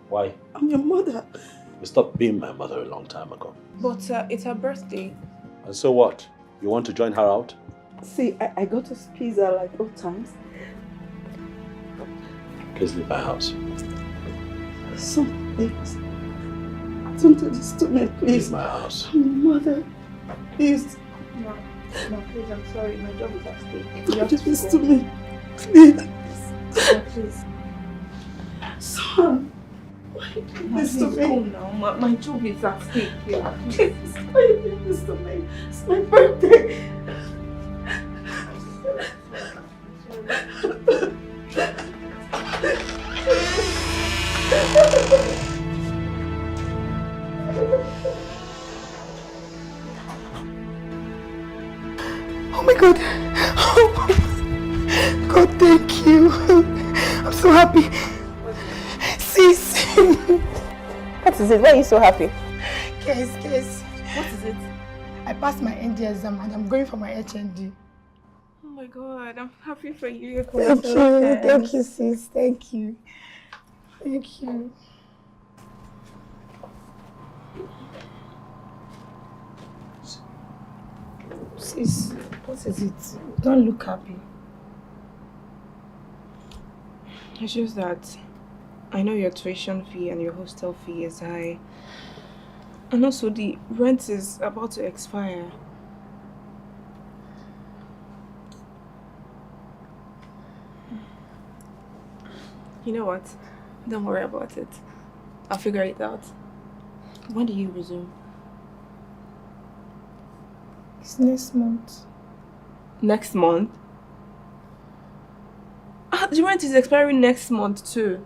Why? I'm your mother. You stopped being my mother a long time ago. But it's her birthday. And so what? You want to join her out? See, I got us pizza like all times. Please leave my house. Some things. Don't do this to me, please. Leave my house. I'm your mother. Please. No, please, I'm sorry. My job is at stake. Don't do this to me. Please. No, please. Son. Why do this to me? Cool now. My job is at stake here. Please, why do you do this to me? It's my birthday. Oh my God. Oh. so happy. Sis. What is it? Why are you so happy? Guys. What is it? I passed my ND exam and I'm going for my HND. Oh my god, I'm happy for you. Thank you, sis. Thank you. Sis, what is it? Don't look happy. It's just that I know your tuition fee and your hostel fee is high. And also the rent is about to expire. You know what? Don't worry about it. I'll figure it out. When do you resume? It's next month. Next month? The rent is expiring next month too.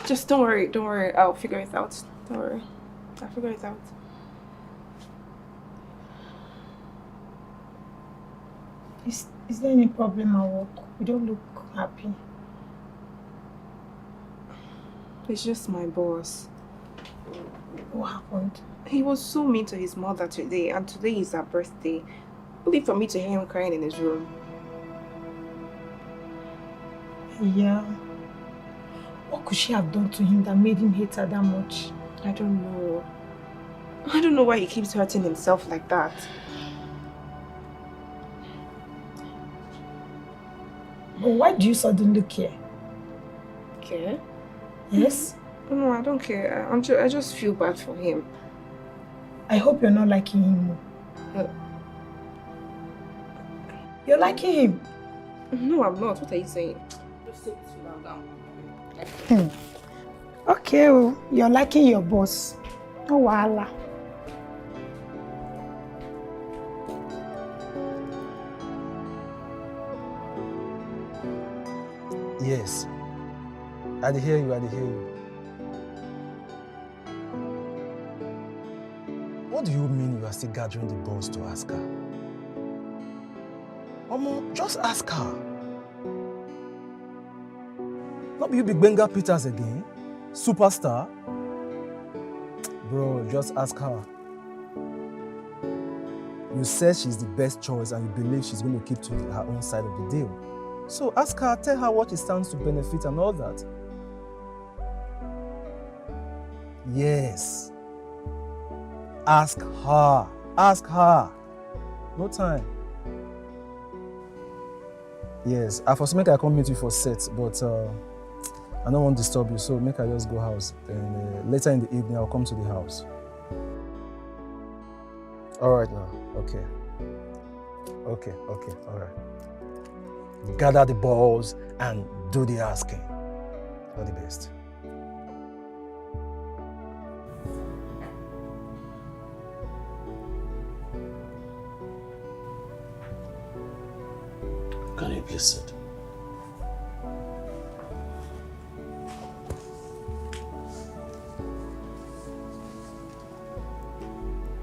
Just don't worry. I'll figure it out. Don't worry. I'll figure it out. Is there any problem at work? You don't look happy. It's just my boss. What happened? He was so mean to his mother today, and today is her birthday. Only for me to hear him crying in his room. Yeah. What could she have done to him that made him hate her that much? I don't know. I don't know why he keeps hurting himself like that. But why do you suddenly care? Care? Yes? No, I don't care. I just feel bad for him. I hope you're not liking him. You're liking him? No, I'm not. What are you saying? Just sit down. Okay, well, you're liking your boss. No wahala. Yes. I hear you. What do you mean you are still gathering the balls to ask her? Omo, just ask her. Not you big Benga Peters again? Superstar? Bro, just ask her. You said she's the best choice and you believe she's going to keep to her own side of the deal. So ask her, tell her what it stands to benefit and all that. Yes. Ask her. No time. Yes, I for make I come meet you for set, but I don't want to disturb you, so make I just go house. Then later in the evening, I'll come to the house. All right now, okay, all right. Gather the balls and do the asking. All the best. Can you please sit?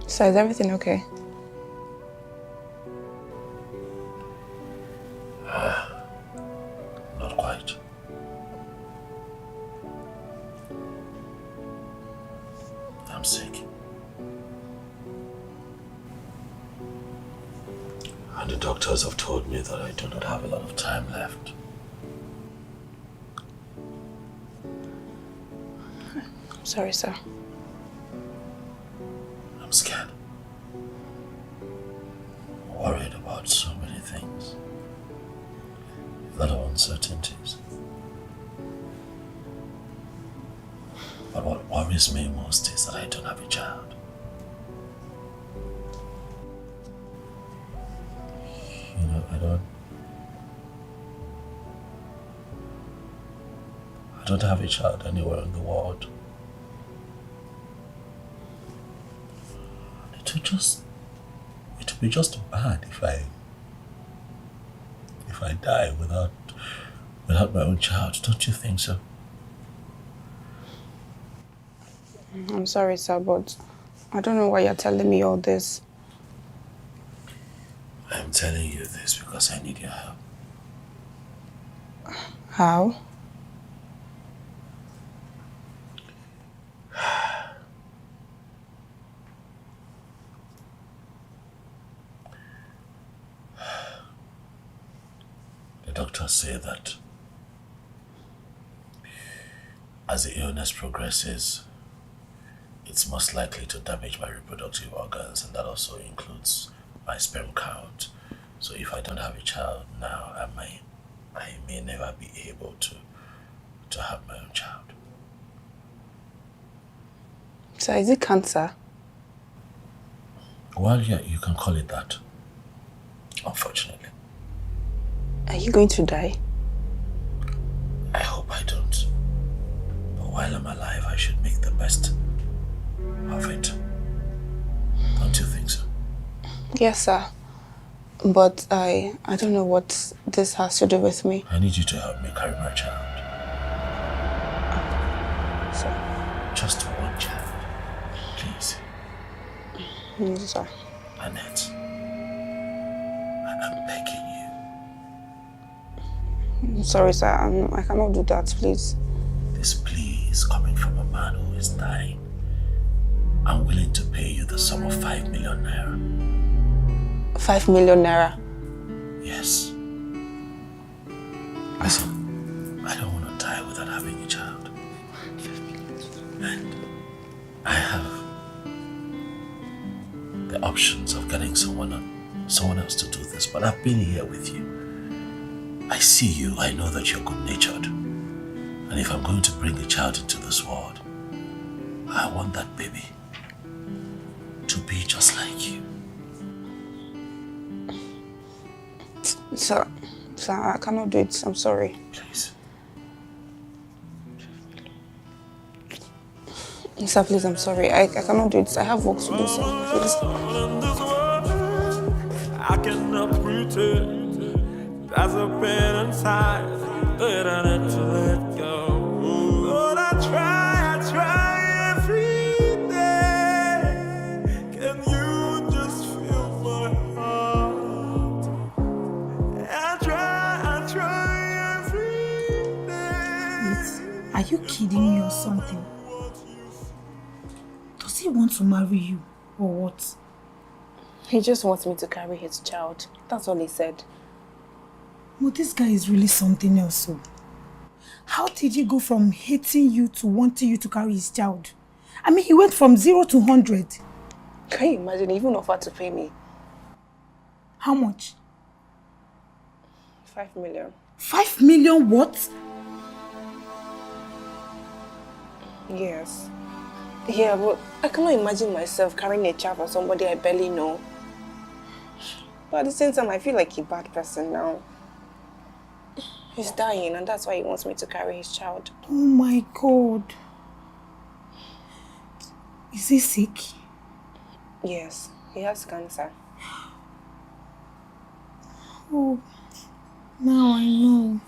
So is everything okay? Not quite. I'm sick. And the doctors have told me that I do not have a lot of time left. I'm sorry, sir. I'm scared. Worried about so many things. A lot of uncertainties. But what worries me most is that I don't have a child. You know, I don't have a child anywhere in the world. It would be just bad if I die without my own child. Don't you think so? I'm sorry, sir, but I don't know why you're telling me all this. I'm telling you this because I need your help. How? The doctors say that as the illness progresses, it's most likely to damage my reproductive organs, and that also includes my sperm count. So if I don't have a child now, I may never be able to have my own child. So is it cancer? Well, yeah, you can call it that. Unfortunately. Are you going to die? I hope I don't. But while I'm alive, I should make the best of it. Don't you think so? Yes, sir. But I don't know what this has to do with me. I need you to help me carry my child. Sir. Just one child. Please. Yes, sir. Annette. I'm begging you. I'm sorry, sir. I cannot do that, please. This plea is coming from a man who is dying. I'm willing to pay you the sum of 5 million naira. 5 million naira? Yes. Listen, I don't want to die without having a child. And I have the options of getting someone else to do this, but I've been here with you. I see you, I know that you're good-natured. And if I'm going to bring a child into this world, I want that baby to be just like you. Sir, I cannot do it. I'm sorry. Please. Sir, please, I'm sorry. I cannot do it. I have work to do, sir. Please. I cannot pretend there's a pain inside that I need to let go. Lord, I try every day. Can you just feel my heart? I try every day. Are you kidding me or something? Does he want to marry you or what? He just wants me to carry his child. That's all he said. But this guy is really something else. So, how did he go from hating you to wanting you to carry his child? I mean, he went from 0 to 100. Can you imagine? He even offered to pay me. How much? 5 million. 5 million what? Yes. Yeah, but I cannot imagine myself carrying a child for somebody I barely know. But at the same time, I feel like a bad person now. He's dying, and that's why he wants me to carry his child. Oh my God. Is he sick? Yes, he has cancer. Oh, now I know.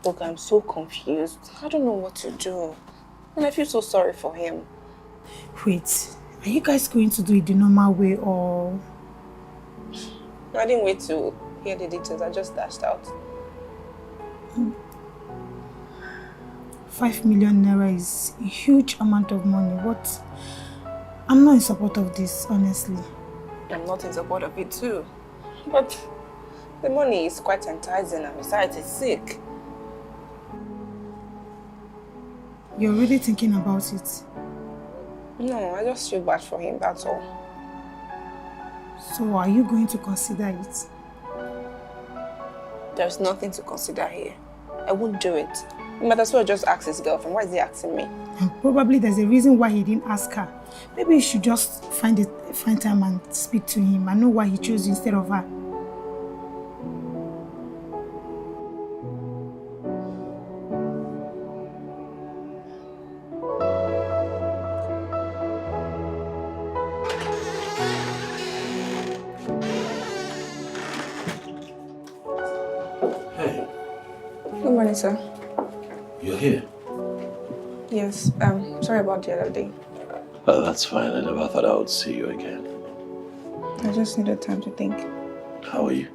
Look, I'm so confused. I don't know what to do. And I feel so sorry for him. Wait, are you guys going to do it the normal way or? I didn't wait to hear the details. I just dashed out. 5 million naira is a huge amount of money. What? I'm not in support of this, honestly. I'm not in support of it too. But the money is quite enticing, and besides, he's sick. You're really thinking about it? No, I just feel bad for him, that's all. So are you going to consider it? There's nothing to consider here. I won't do it. He might as well just ask his girlfriend. Why is he asking me? And probably there's a reason why he didn't ask her. Maybe you should just find time and speak to him and know why he chose you instead of her. Hey. Good morning, sir. You're here? Yes, sorry about the other day. Oh, that's fine. I never thought I would see you again. I just needed time to think. How are you?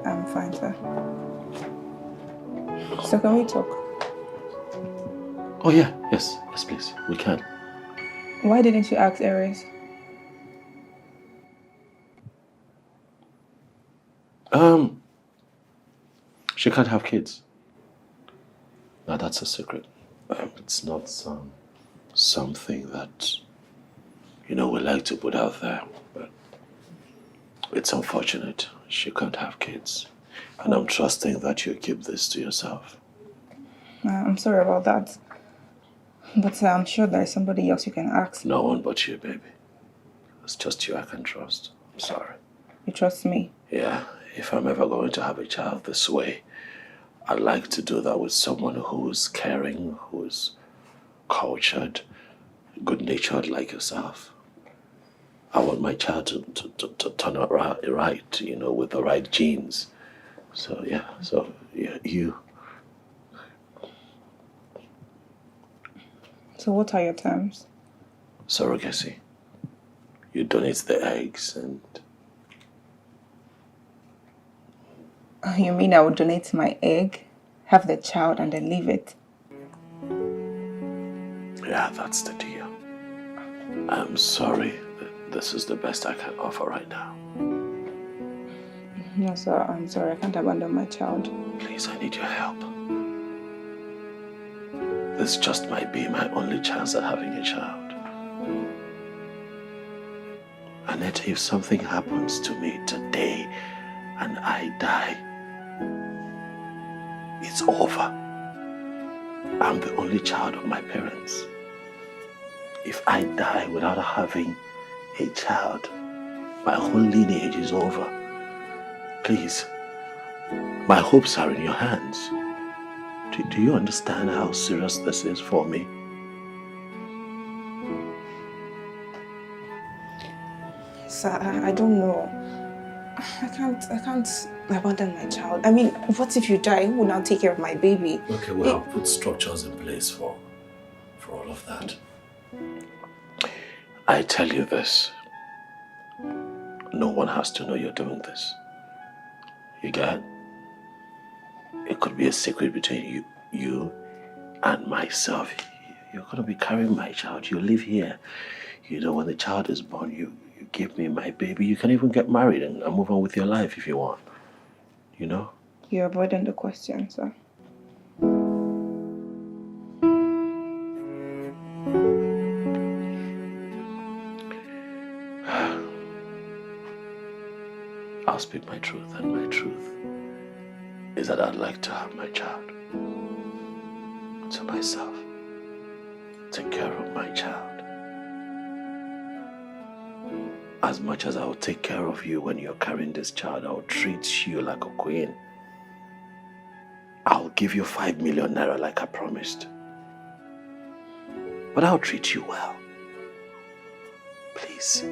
I'm fine, sir. So can we talk? Oh yeah, yes, please, we can. Why didn't you ask Aries? She can't have kids. Now that's a secret. It's not something that, we like to put out there, but it's unfortunate. She can't have kids. And I'm trusting that you keep this to yourself. I'm sorry about that. But I'm sure there's somebody else you can ask. No one but you, baby. It's just you I can trust. I'm sorry. You trust me? Yeah, if I'm ever going to have a child this way, I'd like to do that with someone who's caring, who's cultured, good-natured like yourself. I want my child to turn out right, with the right genes. So, you. So what are your terms? Surrogacy. You donate the eggs and... You mean I would donate my egg, have the child, and then leave it? Yeah, that's the deal. I'm sorry. This is the best I can offer right now. No, sir, I'm sorry. I can't abandon my child. Please, I need your help. This just might be my only chance at having a child. Annette, if something happens to me today and I die, it's over. I'm the only child of my parents. If I die without having a child, my whole lineage is over. Please, my hopes are in your hands. Do you understand how serious this is for me? Sir, I don't know. I can't abandon my child. I mean, what if you die? Who will now take care of my baby? Okay, well, I'll put structures in place for all of that. I tell you this. No one has to know you're doing this. You get it? It could be a secret between you and myself. You're going to be carrying my child. You live here. When the child is born, you give me my baby. You can even get married and move on with your life if you want. You're avoiding the question, sir. I'll speak my truth, and my truth is that I'd like to have my child to myself. Take care of my child. As much as I will take care of you when you're carrying this child, I'll treat you like a queen. I'll give you 5 million naira like I promised. But I'll treat you well. Please.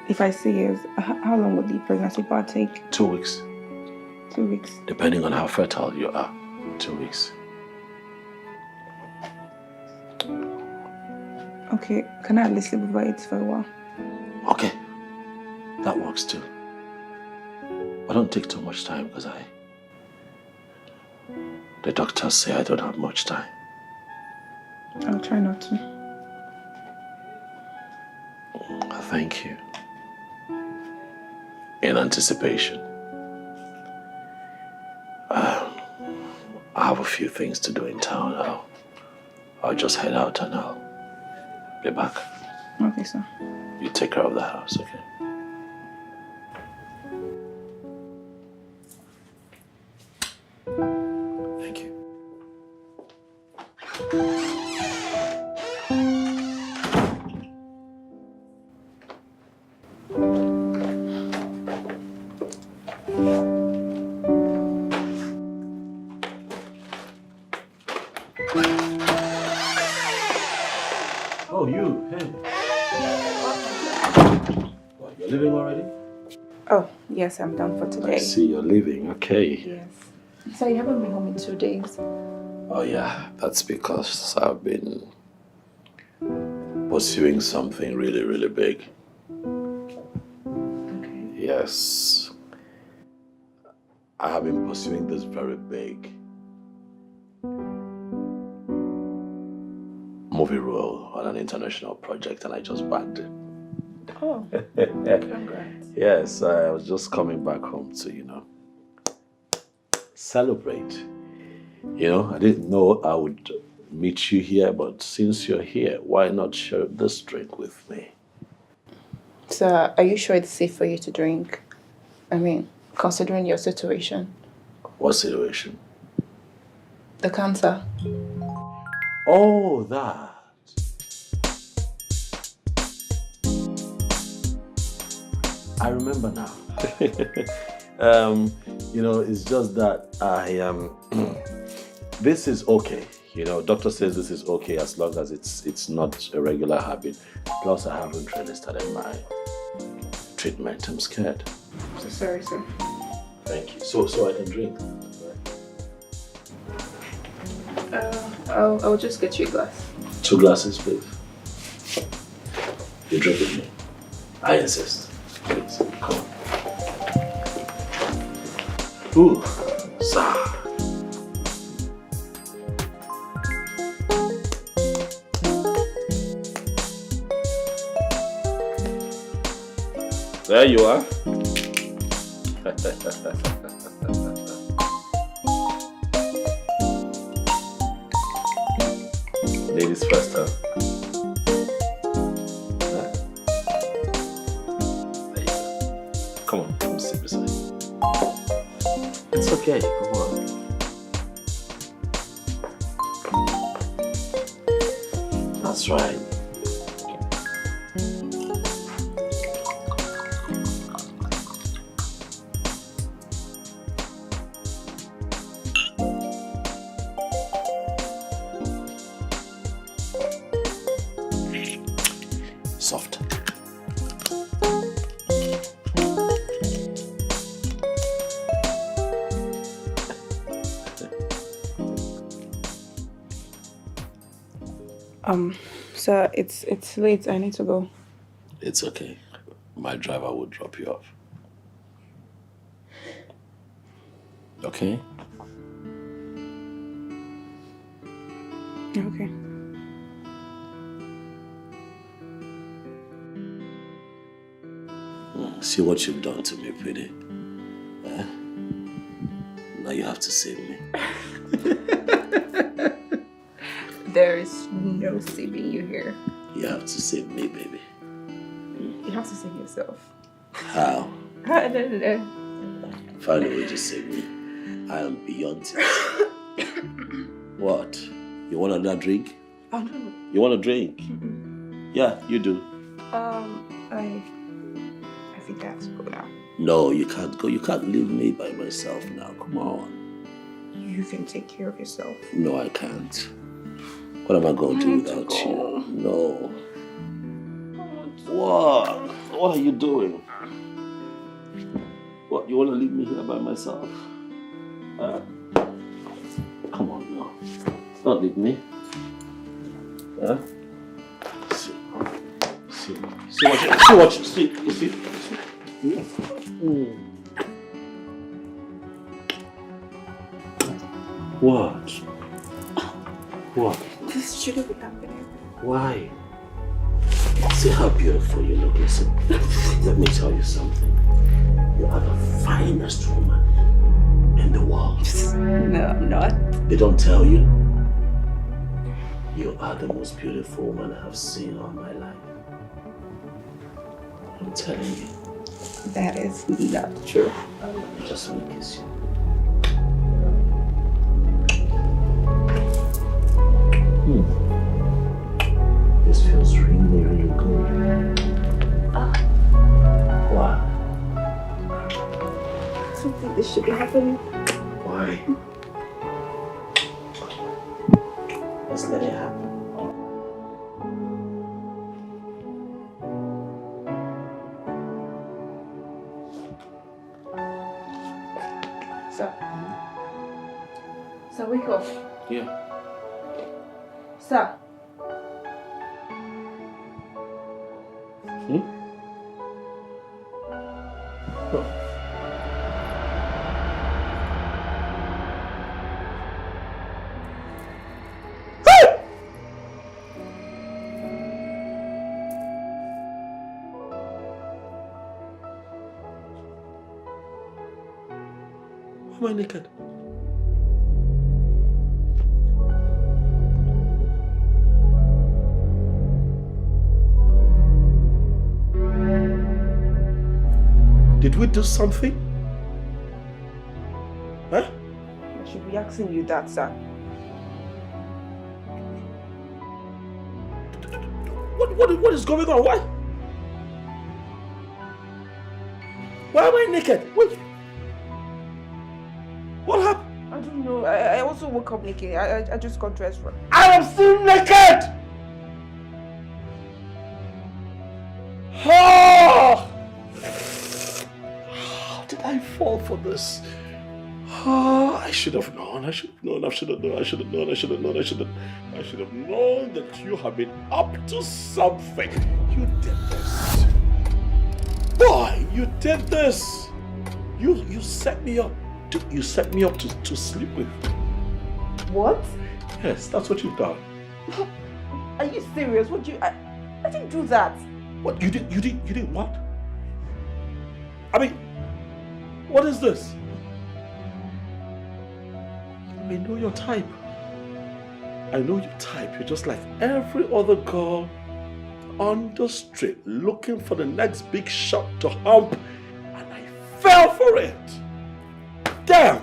If I say yes, how long will the pregnancy part take? 2 weeks. 2 weeks. Depending on how fertile you are. 2 weeks. Okay, can I at least live over it for a while? Okay. That works too. But don't take too much time because the doctors say I don't have much time. I'll try not to. Thank you. In anticipation. I have a few things to do in town. I'll just head out and I'll be back. Okay, sir. You take care of the house, okay? Thank you. Oh, you, hey. What, you're leaving already? Oh, yes, I'm done for today. I see you're leaving, okay. Yes. So you haven't been home in 2 days? Oh yeah, that's because I've been pursuing something really, really big. Okay. Yes. I have been pursuing this very big movie role on an international project and I just bagged it. Oh, congrats. Yes, I was just coming back home to, celebrate. I didn't know I would meet you here, but since you're here, why not share this drink with me? So, are you sure it's safe for you to drink? I mean, considering your situation. What situation? The cancer. Oh, that. I remember now. It's just that I am. This is okay. Doctor says this is okay as long as it's not a regular habit. Plus, I haven't really started my treatment. I'm scared. So sorry, sir. Thank you. So I can drink. I'll just get you a glass. 2 glasses, please. You drink with me. I insist. Please, come on. Ooh, sir. There you are. Ladies first, huh? There you go. Come on, come sit beside me. It's okay, come on. That's right. Soft. Sir, it's late. I need to go. It's okay. My driver will drop you off. Okay? Okay. See what you've done to me, pretty. Now you have to save me. There is no saving you here. You have to save me, baby. You have to save yourself. How? I don't know. Find a way to save me. I am beyond it. What? You want another drink? Oh, no. You want a drink? Yeah, you do. I think I have to go now. No, you can't go. You can't leave me by myself now. Come on. You can take care of yourself. No, I can't. What am I going to do without you? No. What? What are you doing? What? You want to leave me here by myself? Come on now. Don't leave me. See what you see. You see? What? What? This shouldn't be happening. Why? See how beautiful you look. Listen, let me tell you something. You are the finest woman in the world. No, I'm not. They don't tell you? You are the most beautiful woman I have seen all my life. I'm telling you. That is not true. I just want to kiss you. This feels really, really good. What? I don't think this should be happening. Why? Let's let it happen. So wake up. Yeah. Sir. Hmm? Oh. Why am I naked? Did we do something? Huh? I should be asking you that, sir. What is going on? Why am I naked? Wait. What happened? I don't know. I also woke up naked. I just got dressed for. I am still naked! Oh! How did I fall for this? Oh, I should have known. I should have known that you have been up to something. You did this. Boy, you did this. You set me up. You set me up to sleep with. What? Yes, that's what you've done. Are you serious? What you? I didn't do that. What you did what? I mean, what is this? I know your type. I know your type. You're just like every other girl on the street looking for the next big shot to hump, and I fell for it. Damn!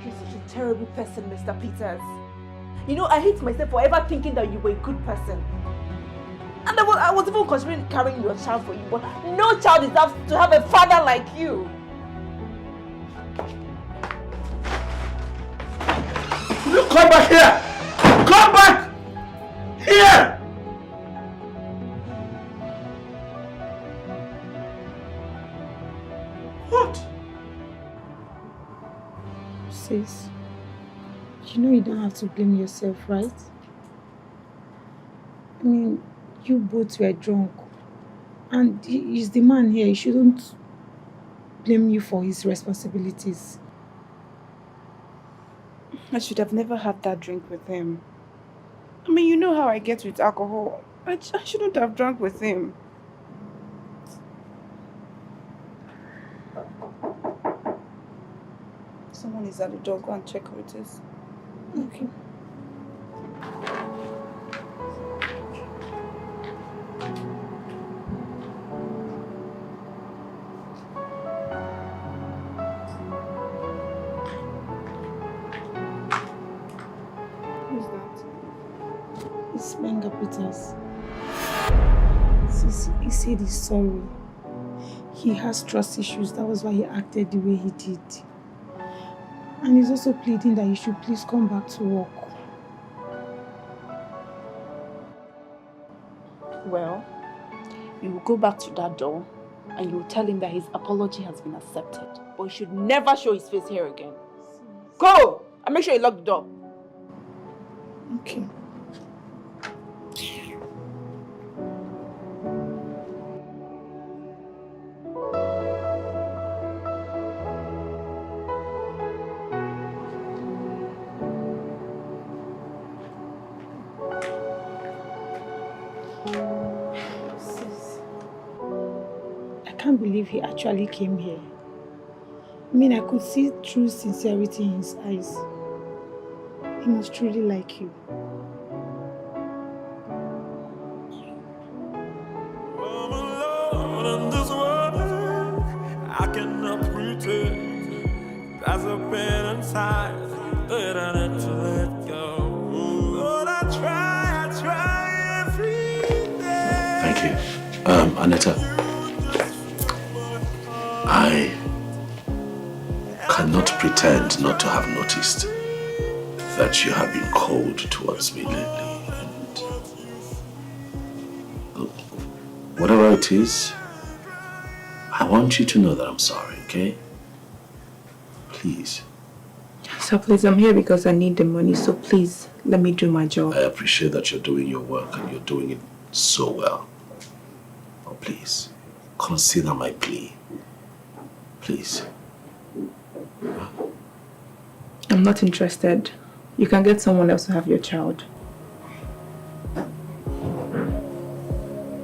You're such a terrible person, Mr. Peters. You know, I hate myself for ever thinking that you were a good person. And I was even considering carrying your child for you, but no child deserves to have a father like you. You come back here! Come back here! What? Sis, you know you don't have to blame yourself, right? I mean, you both were drunk. And he's the man here. He shouldn't blame you for his responsibilities. I should have never had that drink with him. I mean, you know how I get with alcohol. I shouldn't have drunk with him. Someone is at the door. Go and check who it is. Okay. Who's that? It's Benga Peters. He said he's sorry. He has trust issues. That was why he acted the way he did. And he's also pleading that you should please come back to work. Well, you will go back to that door and you will tell him that his apology has been accepted. But you should never show his face here again. Go! And make sure you lock the door. Okay. I can't believe he actually came here. I mean, I could see true sincerity in his eyes. He must truly like you. I'm alone in this world. I cannot pretend. There's a pain inside that I need to let go. But I try every day. Thank you. Anita. I cannot pretend not to have noticed that you have been cold towards me lately. And whatever it is, I want you to know that I'm sorry, okay? Please. So please, I'm here because I need the money, so please, let me do my job. I appreciate that you're doing your work and you're doing it so well. But please, consider my plea. Please. I'm not interested. You can get someone else to have your child.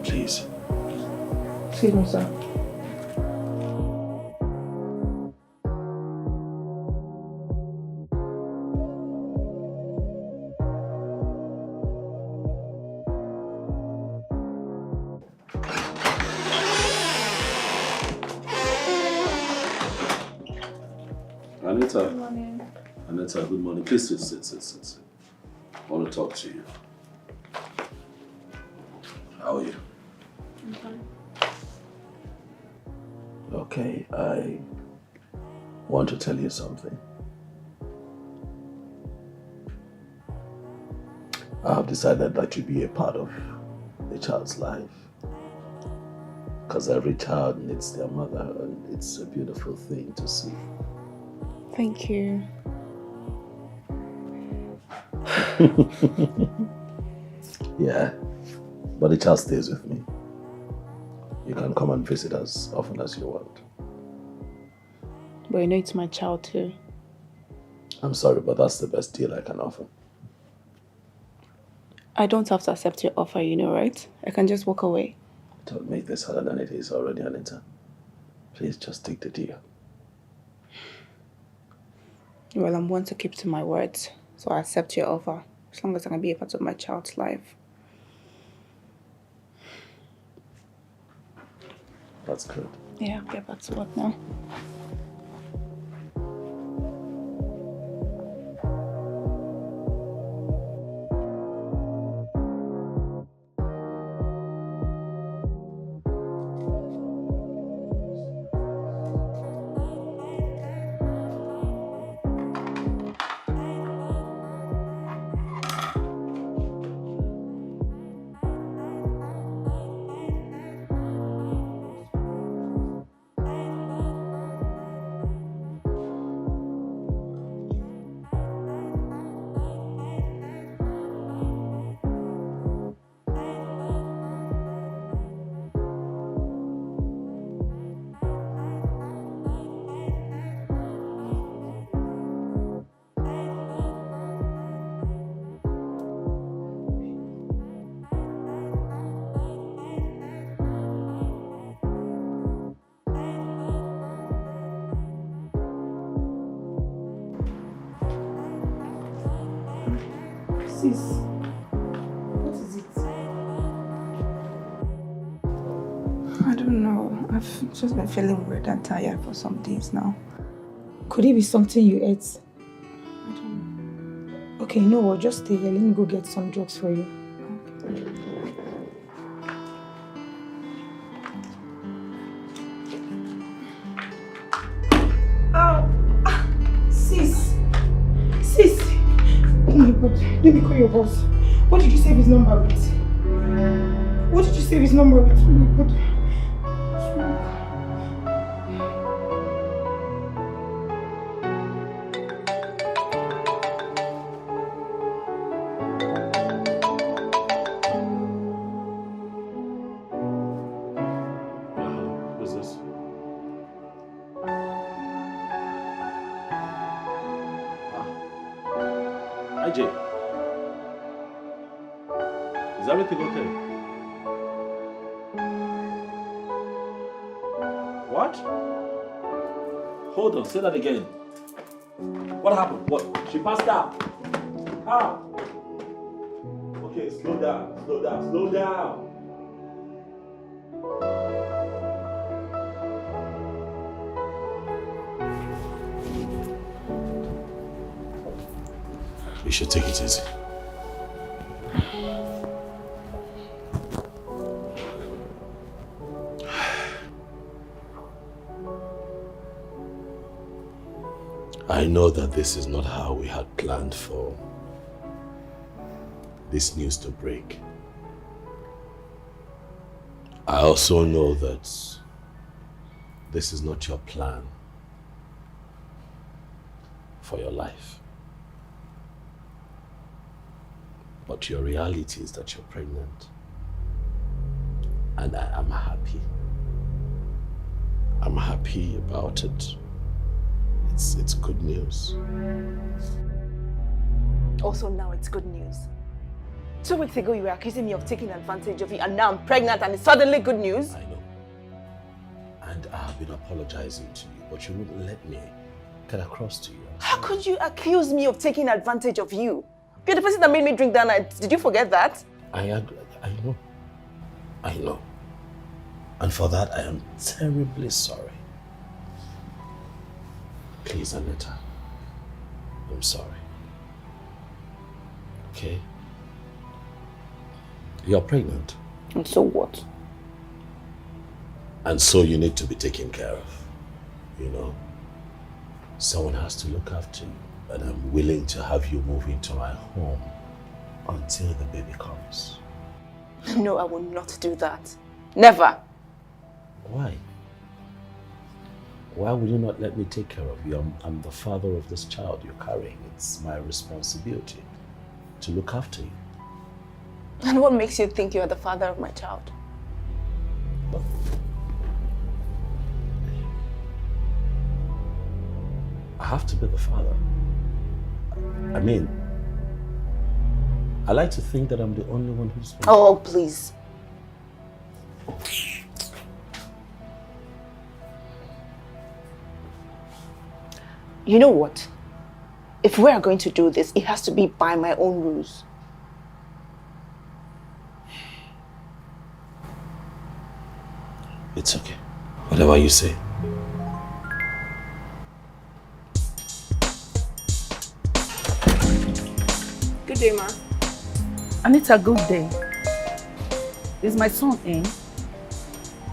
Please. Excuse me, sir. Anita. Good morning. Anita, good morning. Please sit. I want to talk to you. How are you? I'm fine. Okay, I want to tell you something. I have decided that you be a part of a child's life. Because every child needs their mother, and it's a beautiful thing to see. Thank you. Yeah, but the child stays with me. You can come and visit as often as you want. But you know it's my child too. I'm sorry, but that's the best deal I can offer. I don't have to accept your offer, you know, right? I can just walk away. Don't make this harder than it is already, Anita. Please just take the deal. Well, I'm one to keep to my words, so I accept your offer, as long as I can be a part of my child's life. That's good. Yeah, I'll get back to work now. Sis, what is it? I don't know. I've just been feeling weird and tired for some days now. Could it be something you ate? I don't know. Okay, you know what? Just stay here. Let me go get some drugs for you. Sis! Oh my God, let me call your boss. What did you save his number with? What did you save his number with? Oh my God. Who's this? Hi, Jay. Is everything okay? What? Hold on, say that again. What happened? What? She passed out. How? Okay, slow down. You should take it easy. I know that this is not how we had planned for this news to break. I also know that this is not your plan for your life. But your reality is that you're pregnant. And I am happy. I'm happy about it. It's good news. Also now it's good news. 2 weeks ago you were accusing me of taking advantage of you, and now I'm pregnant and it's suddenly good news? I know. And I have been apologizing to you, but you wouldn't let me get across to you. How could you accuse me of taking advantage of you? You're the person that made me drink that night. Did you forget that? I know. I know. And for that, I am terribly sorry. Please, Anita. I'm sorry. Okay? You're pregnant. And so what? And so you need to be taken care of. You know? Someone has to look after you. And I'm willing to have you move into my home until the baby comes. No, I will not do that. Never. Why? Why would you not let me take care of you? I'm the father of this child you're carrying. It's my responsibility to look after you. And what makes you think you are the father of my child? I have to be the father. I mean, I like to think that I'm the only one who's... Oh, please. You know what? If we are going to do this, it has to be by my own rules. It's okay. Whatever you say. Good day, ma. And it's a good day. Is my son in?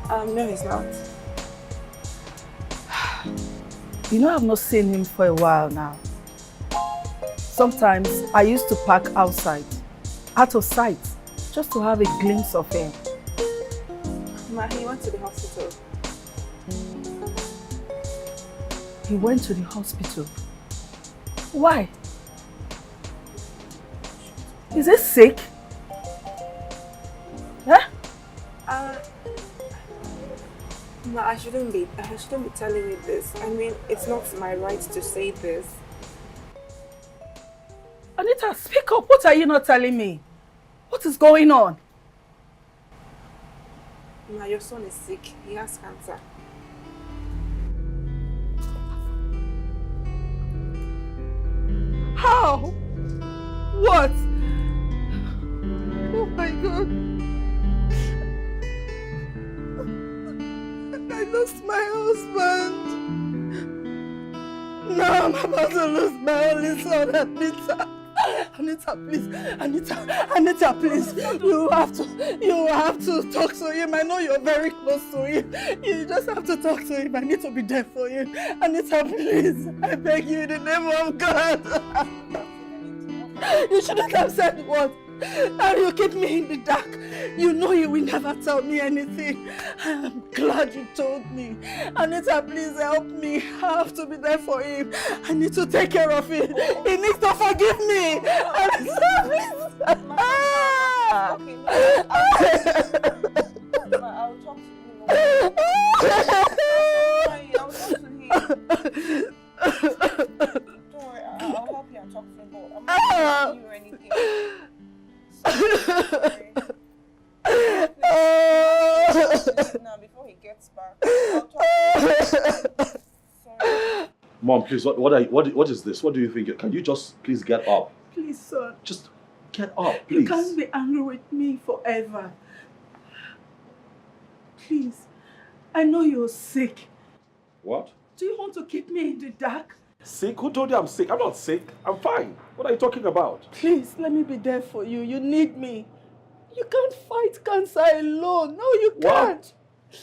No, he's not. You know, I've not seen him for a while now. Sometimes I used to park outside, out of sight, just to have a glimpse of him. Ma, he went to the hospital. He went to the hospital. Why? Is he sick? Huh? Ma, I shouldn't be telling you this. I mean, it's not my right to say this. Anita, speak up. What are you not telling me? What is going on? Ma, your son is sick. He has cancer. How? What? Oh my God. I lost my husband. Now I'm about to lose my only son, Anita. Anita, please. Anita, please. You have to talk to him. I know you're very close to him. You just have to talk to him. I need to be there for him. Anita, please. I beg you in the name of God. You shouldn't have said what. Now you keep me in the dark. You know you will never tell me anything. I'm glad you told me. Anita, please help me. I have to be there for him. I need to take care of him. He needs to forgive me. Anita, please. Okay, I'll talk to him. I'll talk to him. Don't worry, I'll help you and talk to him. But I'm not going to you or anything. Now, before he gets back, I'll talk to him. Sorry. Mom, please, what is this? What do you think? Can you just please get up? Please, son. Just get up, please. You can't be angry with me forever. Please. I know you're sick. What? Do you want to keep me in the dark? Sick? Who told you I'm sick? I'm not sick. I'm fine. What are you talking about? Please, let me be there for you. You need me. You can't fight cancer alone. No, you can't.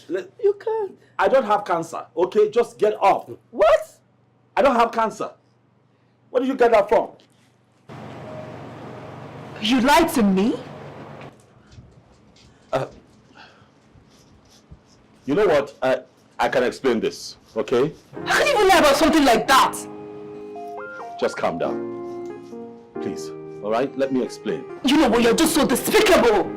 You can't. I don't have cancer, okay? Just get up. What? I don't have cancer. Where did you get that from? You lied to me? You know what? I can explain this, okay? How can you lie about something like that? Just calm down. Please. All right? Let me explain. You know what? You're just so despicable.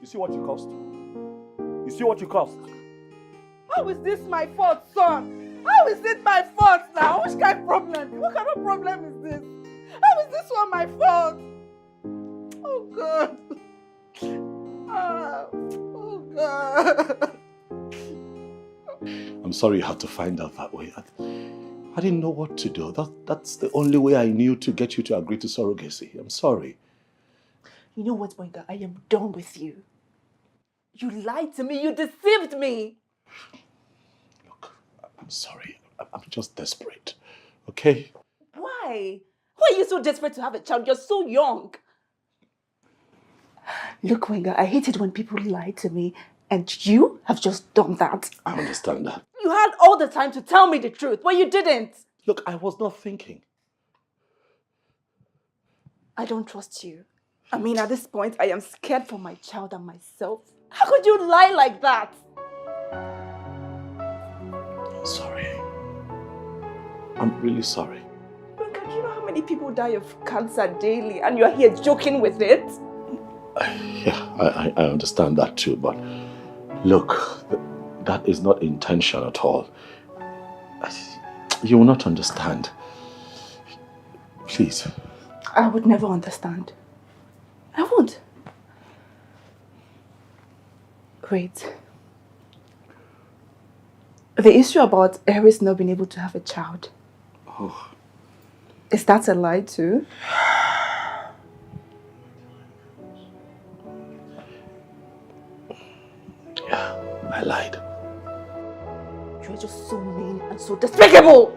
You see what you cost? You see what you cost? How is this my fault, son? How is it my fault now? Which kind of problem? What kind of problem is this? How is this one my fault? Oh God. Oh God. I'm sorry you had to find out that way. I didn't know what to do. That's the only way I knew to get you to agree to surrogacy. I'm sorry. You know what, Boinga? I am done with you. You lied to me. You deceived me. Look, I'm sorry. I'm just desperate. Okay? Why? Why are you so desperate to have a child? You're so young. Look, Wenga, I hate it when people lie to me, and you have just done that. I understand that. You had all the time to tell me the truth, but you didn't. Look, I was not thinking. I don't trust you. I mean, at this point, I am scared for my child and myself. How could you lie like that? Sorry. I'm really sorry. Wenga, do you know how many people die of cancer daily, and you're here joking with it? Yeah, I understand that too, but look, that is not intention at all. You will not understand. Please. I would never understand. I won't. Wait. The issue about Eris not being able to have a child. Oh. Is that a lie too? Yeah, I lied. You're just so mean and so despicable!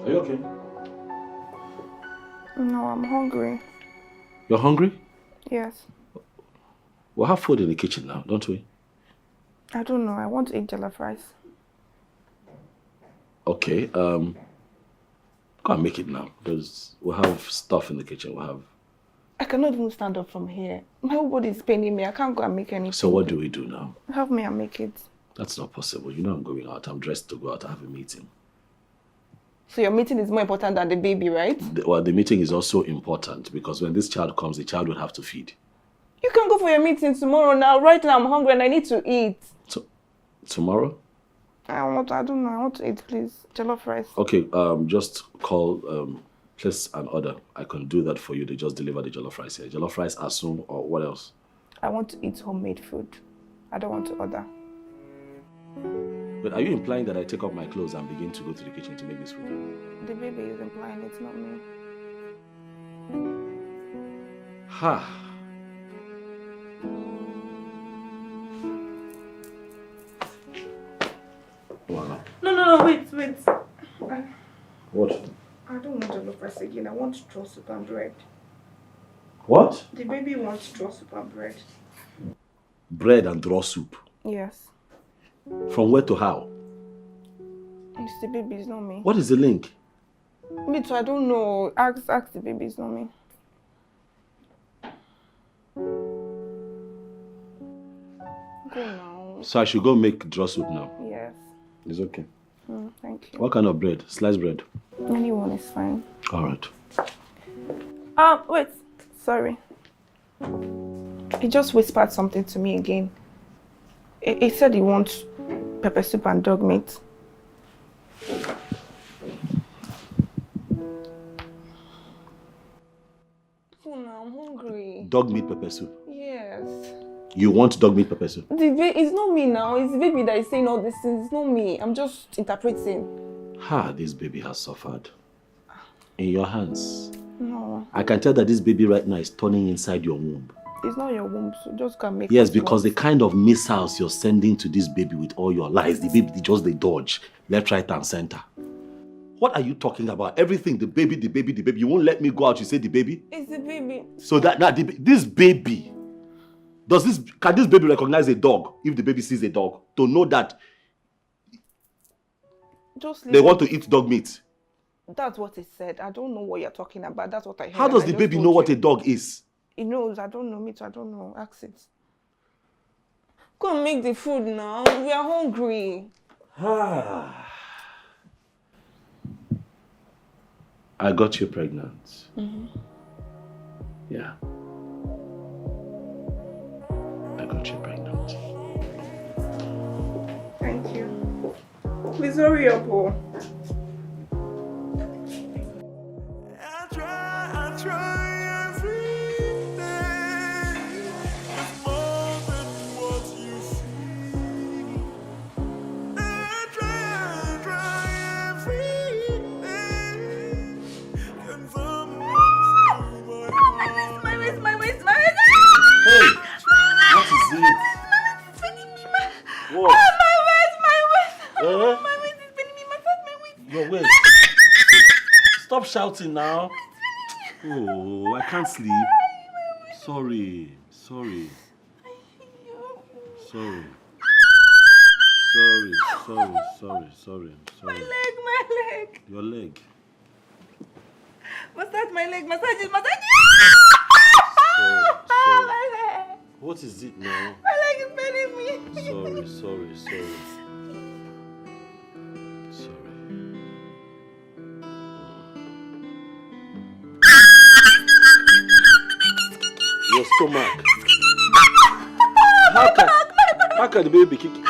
Are you okay? No, I'm hungry. You're hungry? Yes. We'll have food in the kitchen now, don't we? I don't know. I want to eat jollof rice. Okay, go and make it now. We'll have stuff in the kitchen. We'll have... I cannot even stand up from here. My whole body is paining me. I can't go and make anything. So what do we do now? Help me and make it. That's not possible. You know I'm going out. I'm dressed to go out. I have a meeting. So your meeting is more important than the baby, right? The meeting is also important because when this child comes, the child will have to feed. You can go for your meeting tomorrow now. Right now I'm hungry and I need to eat. So, tomorrow? I don't know. I want to eat, please. Jollof rice. Okay, just call, place an order. I can do that for you. They just deliver the jollof rice here. Jollof rice, assume, or what else? I want to eat homemade food. I don't want to order. But are you implying that I take off my clothes and begin to go to the kitchen to make this food? The baby is implying it's not me. Ha! Wow. No, wait. What? I don't want jollof rice again. I want straw soup and bread. What? The baby wants straw soup and bread. Bread and draw soup. Yes. From where to how? It's the baby, it's not me. What is the link? Me too, I don't know. Ask the baby, it's not me. Go now. So I should go make draw soup now? Yes. It's okay. Thank you. What kind of bread? Sliced bread? Anyone is fine. All right. Wait. Sorry. He just whispered something to me again. He said he wants pepper soup and dog meat. Oh, no, I'm hungry. Dog meat pepper soup? Yes. You want dog meat pepper soup? It's not me now. It's the baby that is saying all these things. It's not me. I'm just interpreting. This baby has suffered. In your hands. No. I can tell that this baby right now is turning inside your womb. It's not your womb, so just can make Yes, because the kind of missiles you're sending to this baby with all your lies, the baby just they dodge left, right, and center. What are you talking about? Everything, the baby, the baby, the baby. You won't let me go out, you say the baby? It's the baby. So that now this baby, can this baby recognize a dog if the baby sees a dog? To know that they want to eat dog meat? That's what it said. I don't know what you're talking about. That's what I heard. How does the baby know what a dog is? He knows. I don't know. Me too. I don't know. Ask it. Go and make the food now. We are hungry. I got you pregnant. Mm-hmm. Yeah. I got you pregnant. Thank you. Please hurry up, oh. I try every day. It's more than what you see. I try every day. Can someone steal my My waist. Hey! What is it? What? My waist is spinning me. Massage my waist. Your waist. Stop shouting now. Oh, I can't sleep. Sorry. My leg. Your leg. Massage my leg. Massage it. Sorry. My leg. What is it now? My leg is spinning me. Sorry. Your stomach. How can the baby kick you?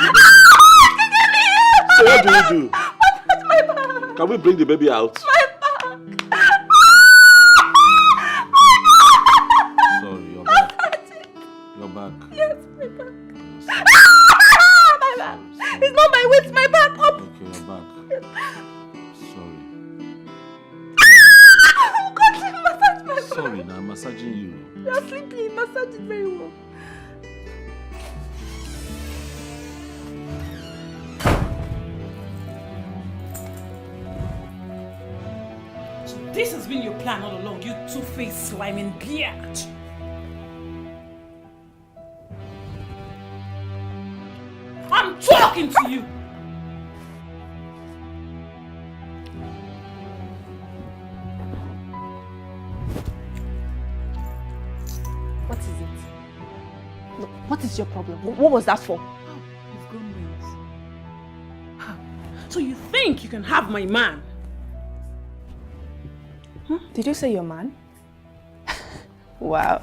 So what do we do? Can we bring the baby out? Sorry, your back. Your back. Yes, my back. My back. It's not my waist, my back. Up. Okay, your back. Sorry. Massage my back. Sorry, now I'm massaging you. You're sleeping. Massage it very well. This has been your plan all along, you two-faced sliming bitch. I'm talking to you. What is it? Look, what is your problem? What was that for? You've gone mad. So you think you can have my man? Did you say your man? Wow.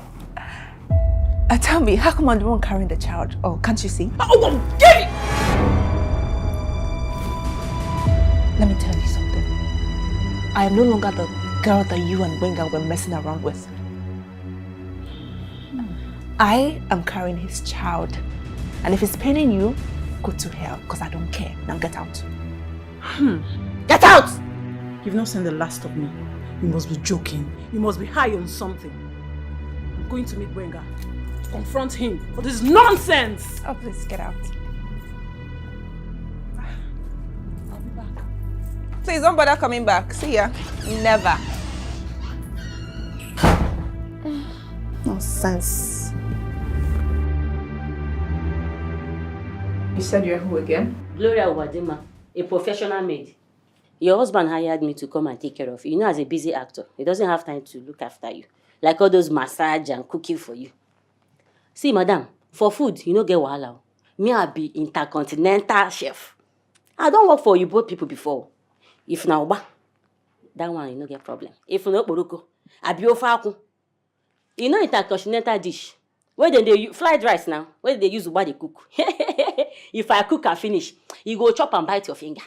Tell me, how come I'm the one carrying the child? Oh, can't you see? Oh, get it! Let me tell you something. I am no longer the girl that you and Wenga were messing around with. I am carrying his child. And if it's paining you, go to hell, because I don't care. Now get out. Get out! You've not seen the last of me. You must be joking. You must be high on something. I'm going to meet Wenga. Confront him for this nonsense. Oh, please get out. I'll be back. Please don't bother coming back. See ya. Never. Nonsense. You said you're who again? Gloria Wadima, a professional maid. Your husband hired me to come and take care of you. You know, as a busy actor, he doesn't have time to look after you. Like all those massage and cooking for you. See, madam, for food, you no get wahala. Me, I be intercontinental chef. I don't work for you both people before. If na uba, that one you no get problem. If no boruko, I be ofaku. You know intercontinental dish. Where they fried rice now? Where they use uba they cook? If I cook and finish, you go chop and bite your finger.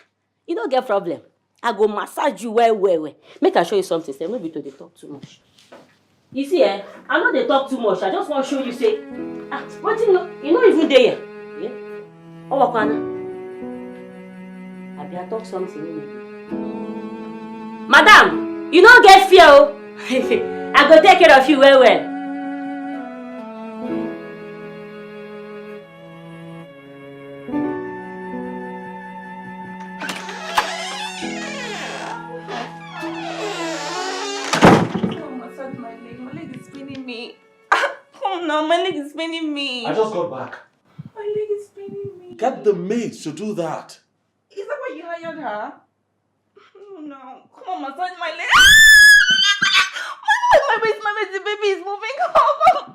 You don't get problem. I go massage you well. Make I show you something. Say, maybe to they talk too much. You see, I know they talk too much. I just want to show you, say, what you know even there. Yeah? Oh, Wakana. I better talk something. Madam, you don't get fear. I go take care of you well. paining me. I just got back. My leg is paining me. Get the maid to do that. Is that why you hired her? Oh no. Come on, massage my leg. My waist, the baby is moving. Oh, come on.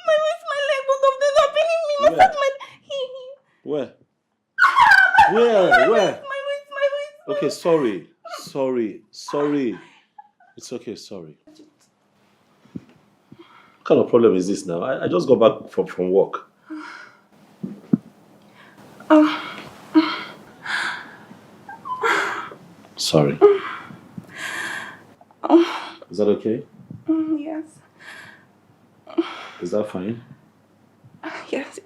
My waist, my leg, both of them are pinning me. Massage my Where? Where? Where? My waist. Okay, sorry. It's okay, sorry. What kind of problem is this now? I just got back from work. Sorry. Is that okay? Yes. Is that fine? Yes.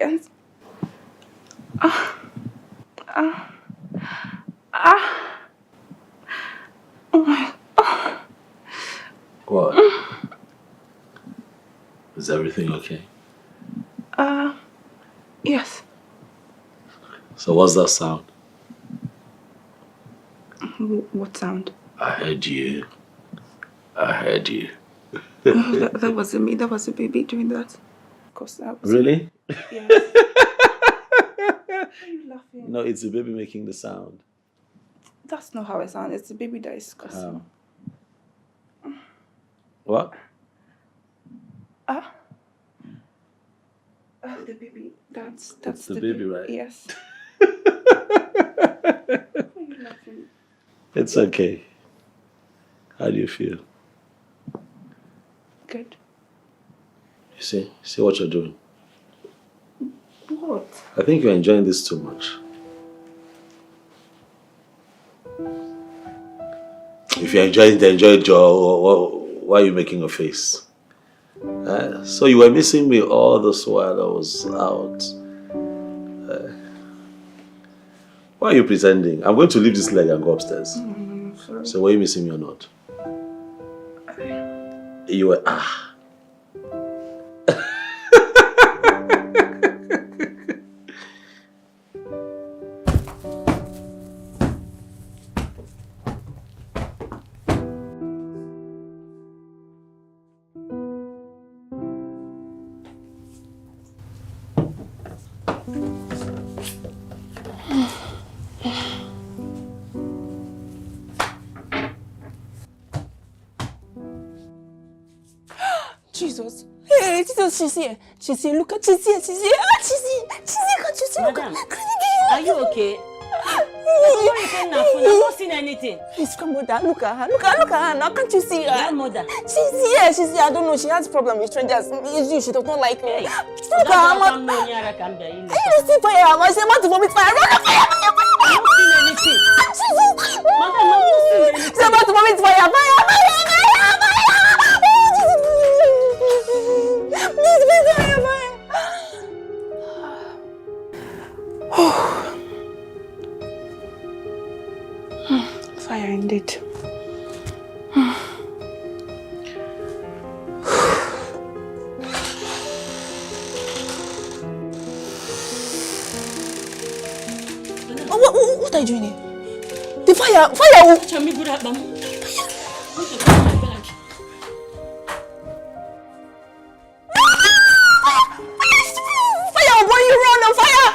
Oh my. What? Is everything okay? Yes. So what's that sound? What sound? I heard you. Oh, that wasn't me. That was the baby doing that. Of course, that was. Really? Yes. Why are you laughing? No, it's the baby making the sound. That's not how it sounds. It's the baby that is cussing. What? The baby. That's the baby, right? Yes. Why are you laughing? It's okay. How do you feel? Good. You see what you're doing? What? I think you're enjoying this too much. If you're enjoying it, enjoy it, Joe. Why are you making a face? So you were missing me all this while I was out. Why are you pretending? I'm going to leave this leg and go upstairs. Sorry. So were you missing me or not? You were Jesus. Hey, Jesus, she's here. She's here. Look at she's here. She's here. She's here. Can't you see? Madam, are you okay? I've not seen anything. Please come with that. Look at her. Look at her now. Can't you see her? Grandmother. She's here. She's here. I don't know. She has a problem with strangers. It's you. She does not like me. Look at her. I didn't see fire. I said, "Want to vomit fire? Run the fire! Fire! I've not seen anything. Jesus! Madam, I've not seen anything. She's about to vomit fire! Fire! Fire indeed. What are you doing here? The fire! Fire! Chami Burabam. Fire! Boy, you run on fire!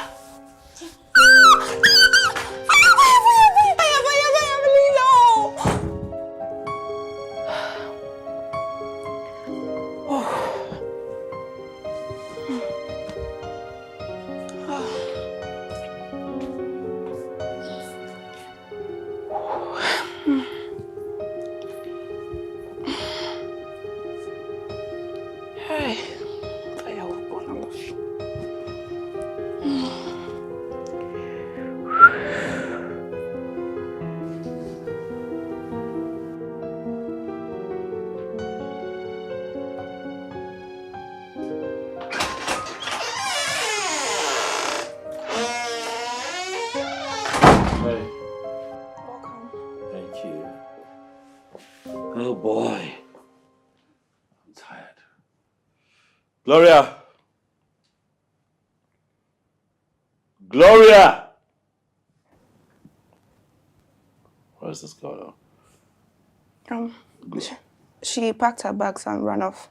Oh boy. I'm tired. Gloria! Gloria! Where's this girl? She packed her bags and ran off.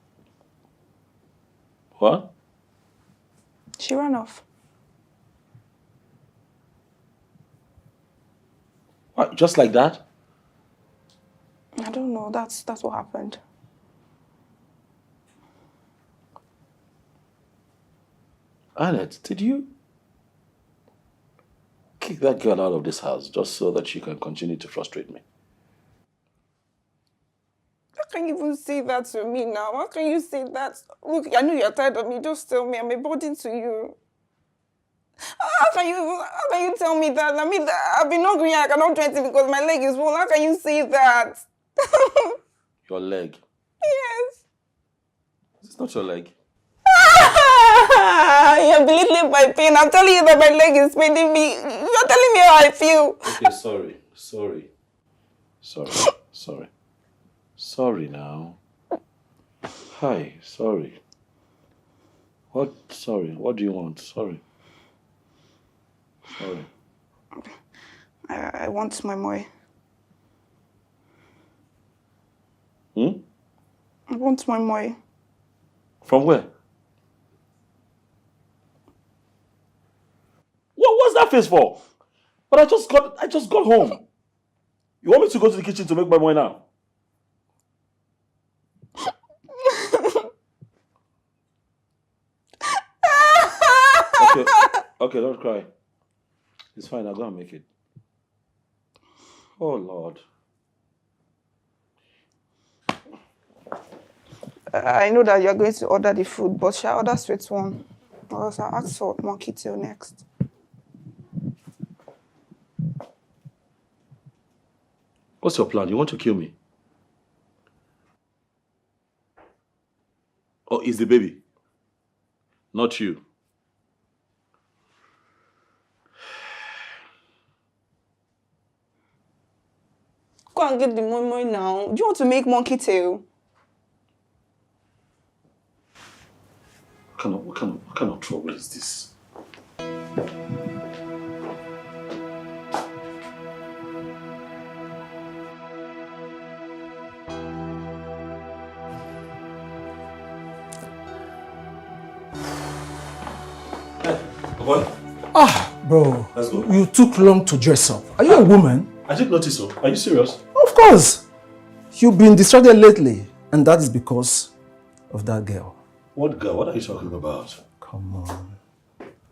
What? She ran off. What? Just like that? I don't know. That's what happened. Annette, did you kick that girl out of this house just so that she can continue to frustrate me? How can you even say that to me now? How can you say that? Look, I know you're tired of me. Just tell me. I'm a burden to you. How can you tell me that? I mean, I've been hungry. I cannot do anything because my leg is swollen. How can you say that? Your leg? Yes. It's not your leg. You're belittling my pain. I'm telling you that my leg is paining me. You're telling me how I feel. Okay, sorry now. Hi, sorry. What? Sorry. What do you want? Sorry. I want my moi. I want my moi. From where? What's that face for? But I just got home. You want me to go to the kitchen to make my moi now? Okay, don't cry. It's fine, I'll go and make it. Oh, Lord. I know that you're going to order the food, but shall I order sweet one? Or else I'll ask for monkey tail next. What's your plan? You want to kill me? Or is the baby? Not you. Go and get the moi moi now. Do you want to make monkey tail? What kind of trouble is this? What? Bro. Let's go. You took long to dress up. Are you a woman? I didn't notice so. Are you serious? Of course. You've been distracted lately, and that is because of that girl. What girl? What are you talking about? Come on.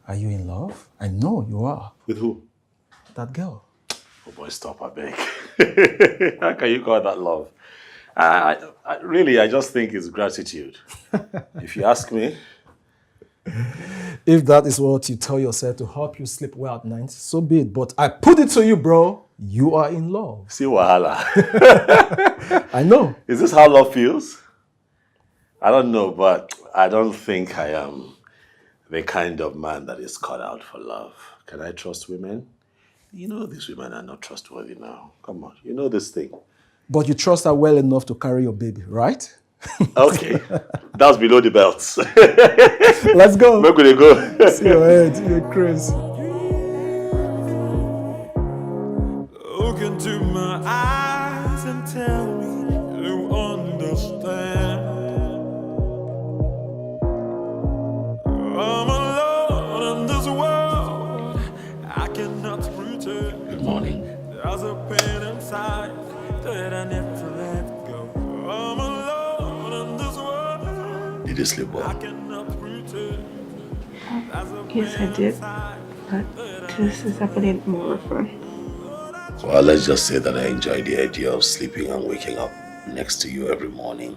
Are you in love? I know you are. With who? That girl. Oh boy, stop, I beg. How can you call that love? I just think it's gratitude. If you ask me. If that is what you tell yourself to help you sleep well at night, so be it. But I put it to you, bro. You are in love. See wahala. I know. Is this how love feels? I don't know, but I don't think I am the kind of man that is cut out for love. Can I trust women? You know these women are not trustworthy now. Come on, you know this thing. But you trust her well enough to carry your baby, right? Okay, that's below the belts. Let's go. Where could they go? See your head, you're crazy. Look into my eyes and tell me you understand. I'm alone in this world. I cannot pretend. Good morning. There's a pain inside that I never let go. I'm alone in this world. Did you sleep well? I cannot pretend. Yes, I did. But this is happening more often. Well, let's just say that I enjoy the idea of sleeping and waking up next to you every morning.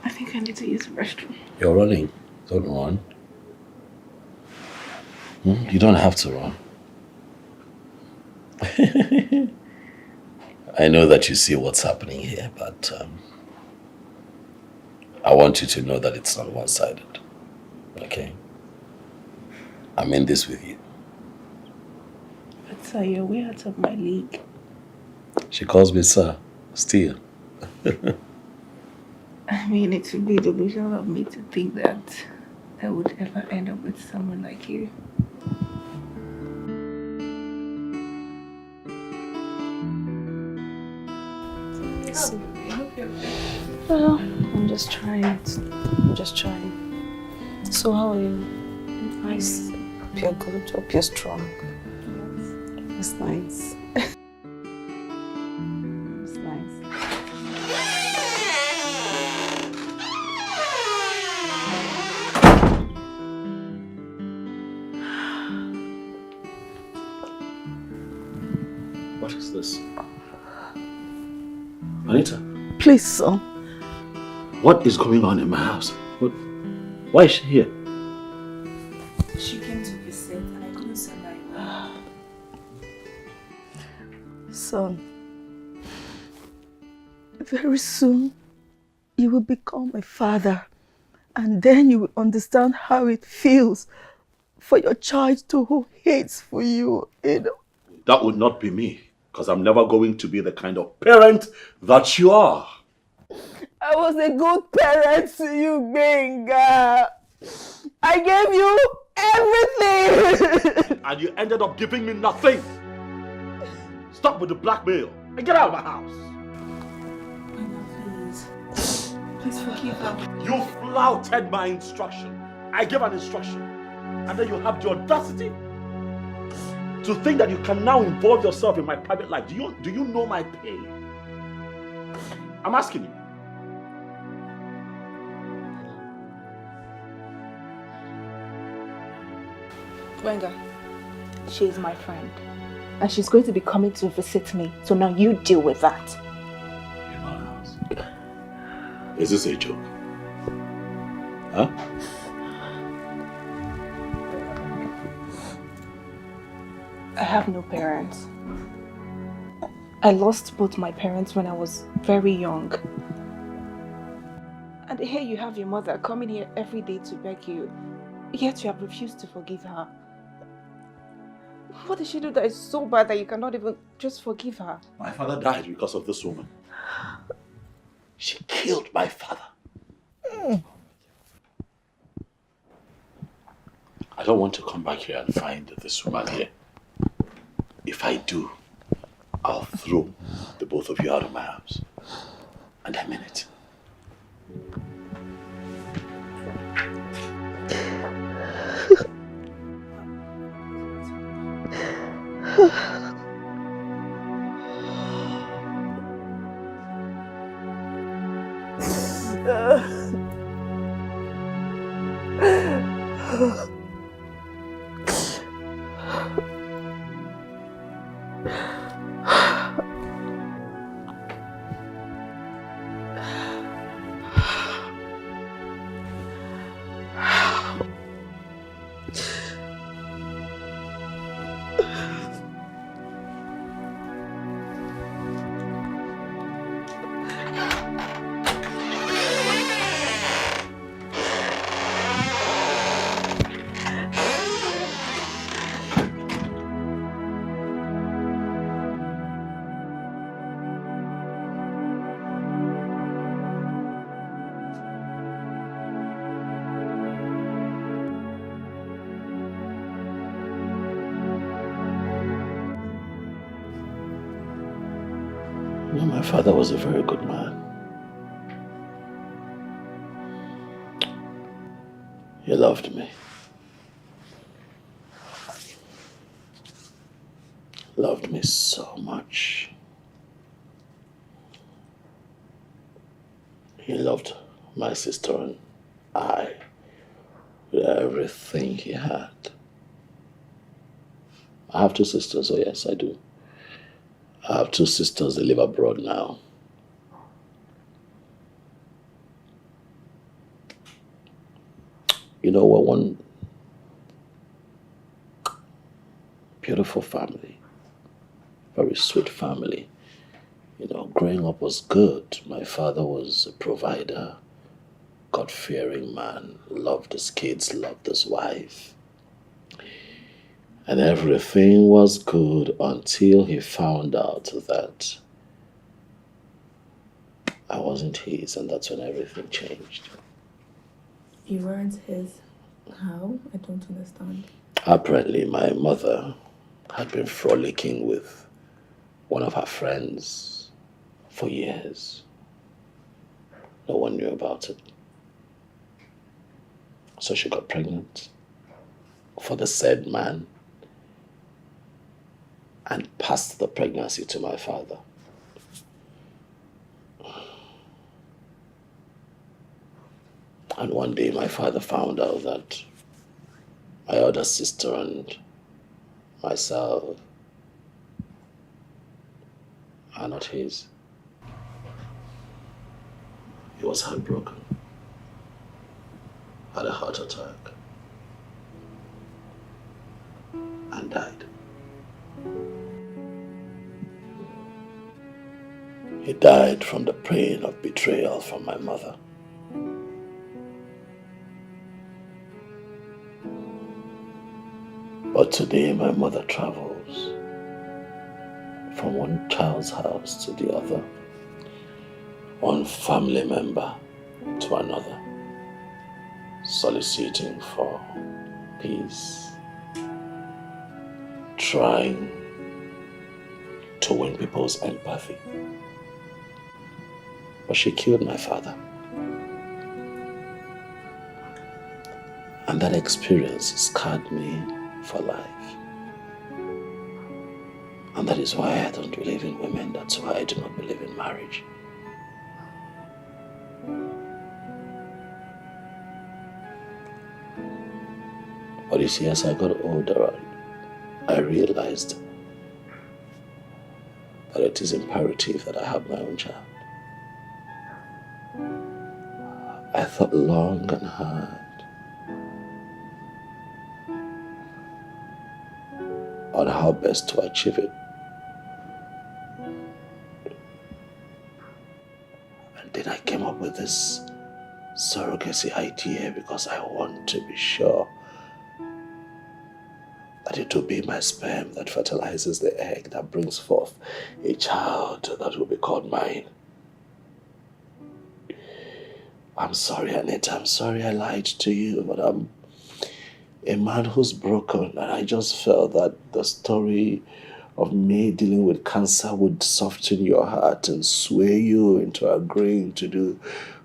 I think I need to use the restroom. You're running. Don't run. You don't have to run. I know that you see what's happening here, but I want you to know that it's not one-sided. Okay? I mean this with you. But sir, you're way out of my league. She calls me sir. Still. I mean, it would be delusional of me to think that I would ever end up with someone like you. Thanks. Well, I'm just trying. So how are you? Nice. Hope you're good. Hope you're strong. It's nice. It's nice. What is this? Anita? Please, son. What is going on in my house? Why is she here? She came to visit and I couldn't send her away. Son, very soon you will become a father, and then you will understand how it feels for your child to who hates for you, you know. That would not be me, because I'm never going to be the kind of parent that you are. I was a good parent to you, Benga. I gave you everything. And you ended up giving me nothing. Stop with the blackmail and get out of my house. Please. Please forgive her. You flouted my instruction. I gave an instruction. And then you have the audacity to think that you can now involve yourself in my private life. Do you know my pain? I'm asking you. Wenga, she is my friend. And she's going to be coming to visit me. So now you deal with that. In my house. Is this a joke? Huh? I have no parents. I lost both my parents when I was very young. And here you have your mother coming here every day to beg you. Yet you have refused to forgive her. What did she do that is so bad that you cannot even just forgive her? My father died because of this woman. She killed my father. I don't want to come back here and find this woman here. If I do, I'll throw the both of you out of my house. And I mean it. My father was a very good man. He loved me. Loved me so much. He loved my sister and I with everything he had. I have two sisters, oh yes, I do. I have two sisters, they live abroad now. You know, we're one beautiful family, very sweet family. You know, growing up was good. My father was a provider, God-fearing man, loved his kids, loved his wife. And everything was good until he found out that I wasn't his, and that's when everything changed. You weren't his? How? I don't understand. Apparently, my mother had been frolicking with one of her friends for years. No one knew about it. So she got pregnant for the said man and passed the pregnancy to my father. And one day my father found out that my elder sister and myself are not his. He was heartbroken, had a heart attack, and died. He died from the pain of betrayal from my mother. But today my mother travels from one child's house to the other, one family member to another, soliciting for peace, trying to win people's empathy. But she killed my father. And that experience scarred me for life. And that is why I don't believe in women. That's why I do not believe in marriage. But you see, as I got older, I realized that it is imperative that I have my own child. I thought long and hard on how best to achieve it. And then I came up with this surrogacy idea because I want to be sure that it will be my sperm that fertilizes the egg that brings forth a child that will be called mine. I'm sorry, Anita, I'm sorry I lied to you, but I'm a man who's broken, and I just felt that the story of me dealing with cancer would soften your heart and sway you into agreeing to do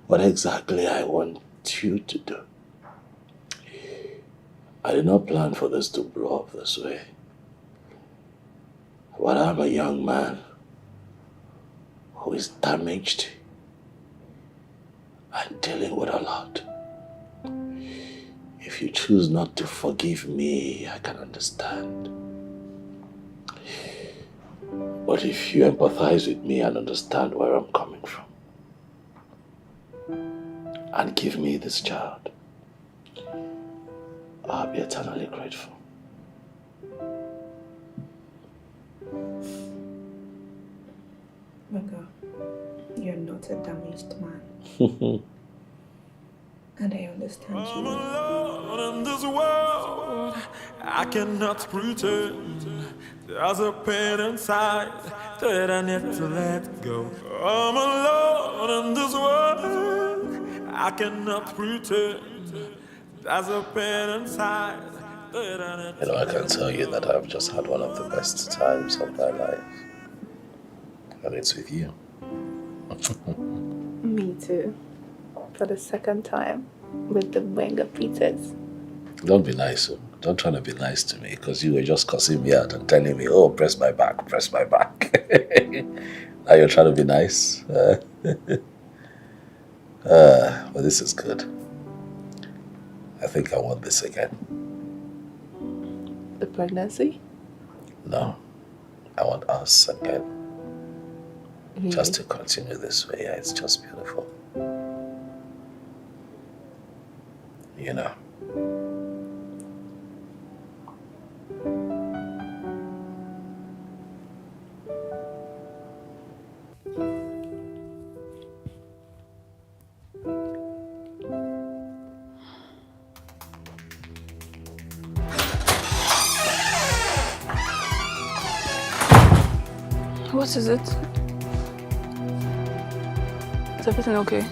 what exactly I want you to do. I did not plan for this to blow up this way. But I'm a young man who is damaged and dealing with a lot. If you choose not to forgive me, I can understand. But if you empathize with me and understand where I'm coming from, and give me this child, I'll be eternally grateful. Mega, you're not a damaged man. And I understand you. I'm alone in this world. I cannot pretend. There's a pain inside that I need to let go. I'm alone in this world. I cannot pretend. There's a pain inside that I need to let go. I can tell you that I've just had one of the best times of my life. And it's with you. Me too. For the second time with the Wenga Peters. Don't be nice. Don't try to be nice to me, because you were just cussing me out and telling me, oh, press my back, press my back. Now you're trying to be nice. But this is good. I think I want this again. The pregnancy? No. I want us again. Really? Just to continue this way. Yeah, it's just beautiful. You know. What is it? Is everything okay?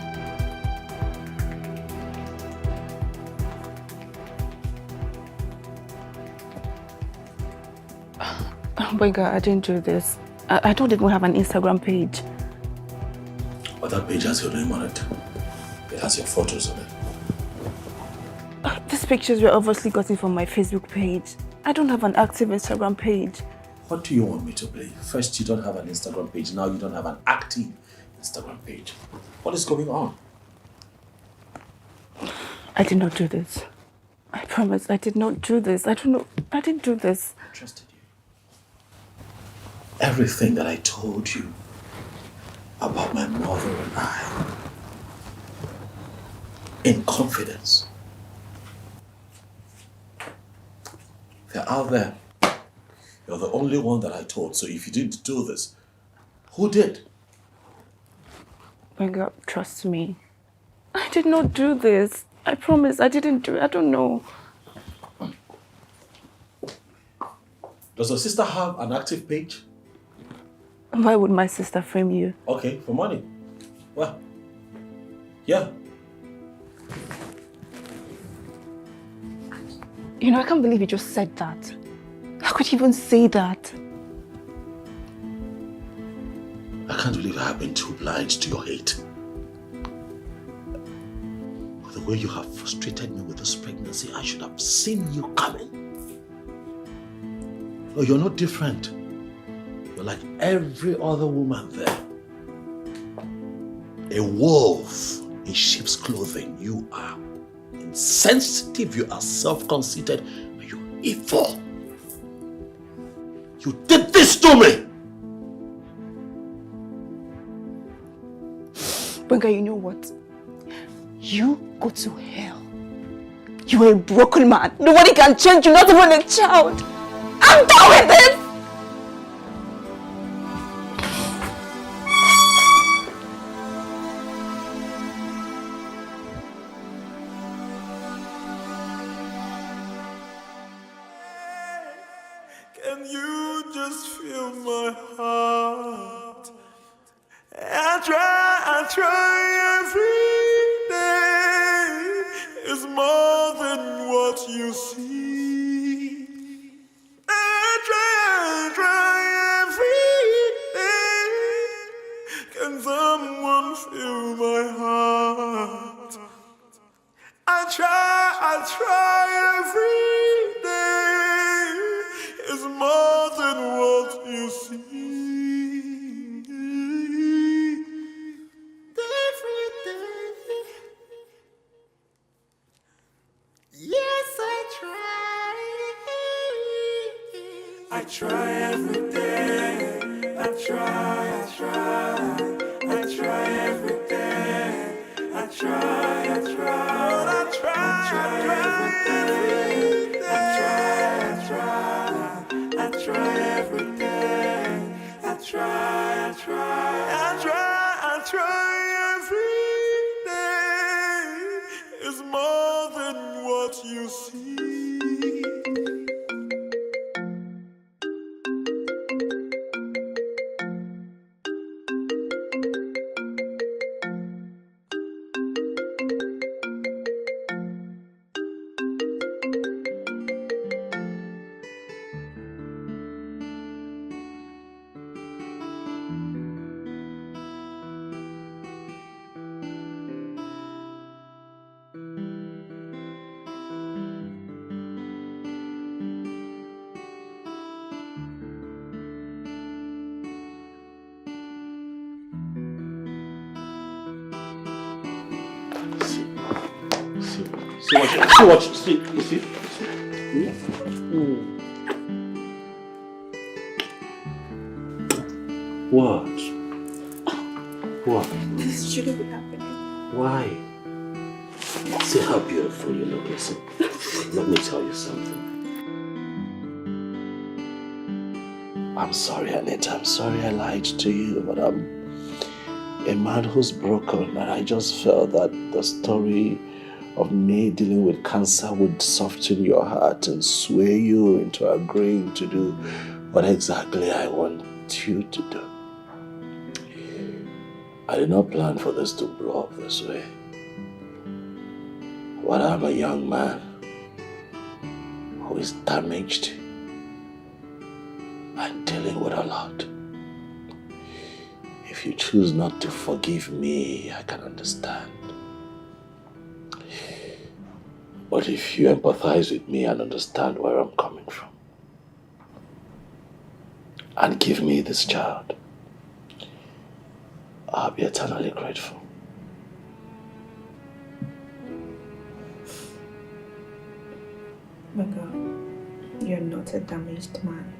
Oh my God, I didn't do this. I don't even have an Instagram page. that page has your name on it. It has your photos on it. These pictures were obviously gotten from my Facebook page. I don't have an active Instagram page. What do you want me to believe? First, you don't have an Instagram page. Now you don't have an active Instagram page. What is going on? I did not do this. I promise I did not do this. I don't know. I didn't do this. I trusted you. Everything that I told you about my mother and I, in confidence, they're out there. You're the only one that I told. So if you didn't do this, who did? Wenga, trust me. I did not do this. I promise I didn't do it. I don't know. Does your sister have an active page? Why would my sister frame you? Okay, for money. Well, yeah. You know, I can't believe you just said that. How could you even say that? I can't believe I have been too blind to your hate. The way you have frustrated me with this pregnancy, I should have seen you coming. No, you're not different. You're like every other woman there. A wolf in sheep's clothing. You are insensitive, you are self-conceited, and you're evil. You did this to me! Wenga, you know what? You go to hell. You are a broken man. Nobody can change you, not even a child. I'm done with this! Can you just feel my heart? I try every day. It's more than what you see. I try every day. Can someone feel my heart? I try every day. It's more than what you see. Every day. Yes, I try. I try every day. I try every day. I try every day. I try every day. I try every day. It's more than what you see. See. What? This shouldn't be happening. Why? See how beautiful you look. Listen, let me tell you something. I'm sorry, Anita. I'm sorry I lied to you, but I'm a man who's broken, and I just felt that the story of me dealing with cancer would soften your heart and sway you into agreeing to do what exactly I want you to do. I did not plan for this to blow up this way. But I'm a young man who is damaged and dealing with a lot. If If you choose not to forgive me, I can understand. But if you empathize with me and understand where I'm coming from, and give me this child, I'll be eternally grateful. Bunga, you're not a damaged man.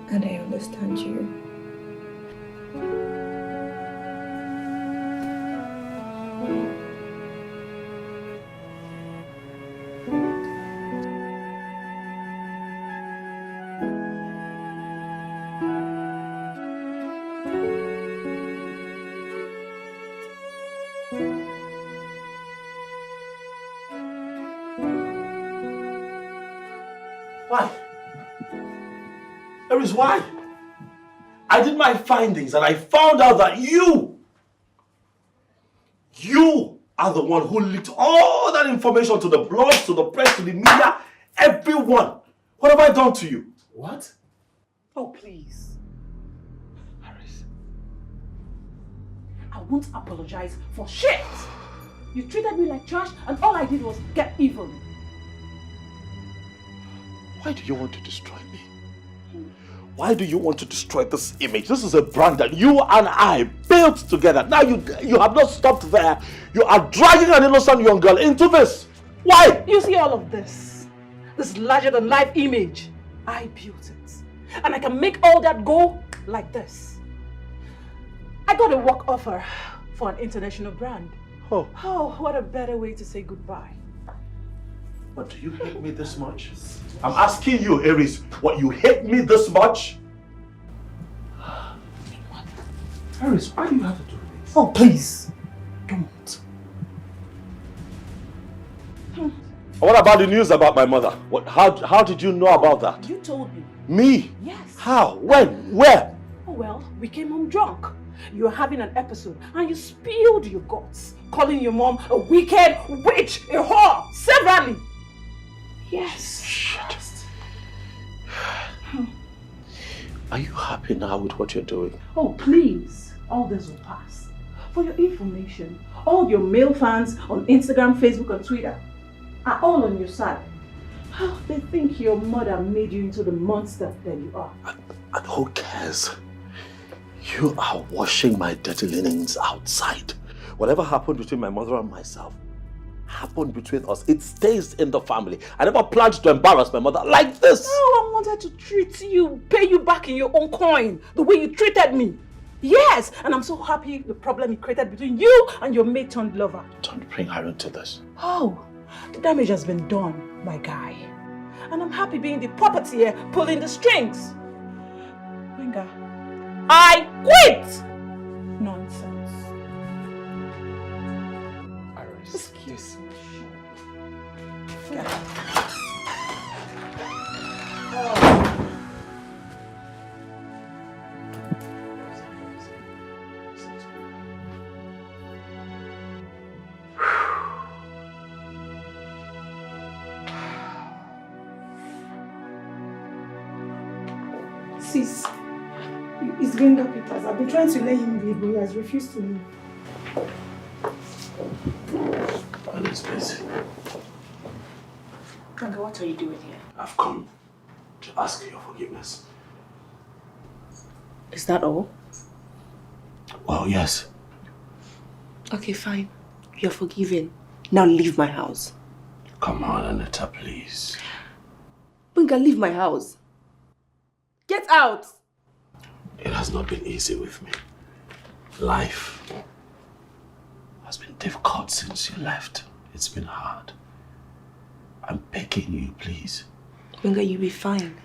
And I understand you. Why? There is why. I did my findings and I found out that you are the one who leaked all that information to the blogs, to the press, to the media, everyone. What have I done to you? What? Oh, please. Harris. I won't apologize for shit. You treated me like trash and all I did was get even. Why do you want to destroy me? Why do you want to destroy this image? This is a brand that you and I built together. Now you have not stopped there. You are dragging an innocent young girl into this. Why? You see all of this? This larger-than-life image. I built it. And I can make all that go like this. I got a work offer for an international brand. Oh, what a better way to say goodbye. But do you hate me this much? I'm asking you, Aries, what, you hate me this much? Aries, why do you have to do this? Oh, please. Don't. What about the news about my mother? How did you know about that? You told me. Me? Yes. How? When? Where? Oh, well, we came home drunk. You were having an episode and you spilled your guts, calling your mom a wicked witch, a whore, severally. Yes. Shit. Are you happy now with what you're doing? Oh, please. All this will pass. For your information, all your male fans on Instagram, Facebook, and Twitter are all on your side. They think your mother made you into the monster that you are. And who cares? You are washing my dirty linens outside. Whatever happened between my mother and myself happened between us. It stays in the family. I never planned to embarrass my mother like this. No, I wanted to treat you, pay you back in your own coin, the way you treated me. Yes, and I'm so happy the problem you created between you and your mate-turned-lover. Don't bring her into this. Oh, the damage has been done, my guy. And I'm happy being the puppeteer pulling the strings. Wenga, I quit! Nonsense. Iris, Excuse me. Sis, it's Gringa Peters. I've been trying to let him leave, but he has refused to leave. Well, it's busy. Gringa, what are you doing here? I've come to ask your forgiveness. Is that all? Well, yes. Okay, fine. You're forgiven. Now leave my house. Come on, Anita, please. Gringa, leave my house. Get out! It has not been easy with me. Life has been difficult since you left. It's been hard. I'm begging you, please. Gringa, you'll be fine.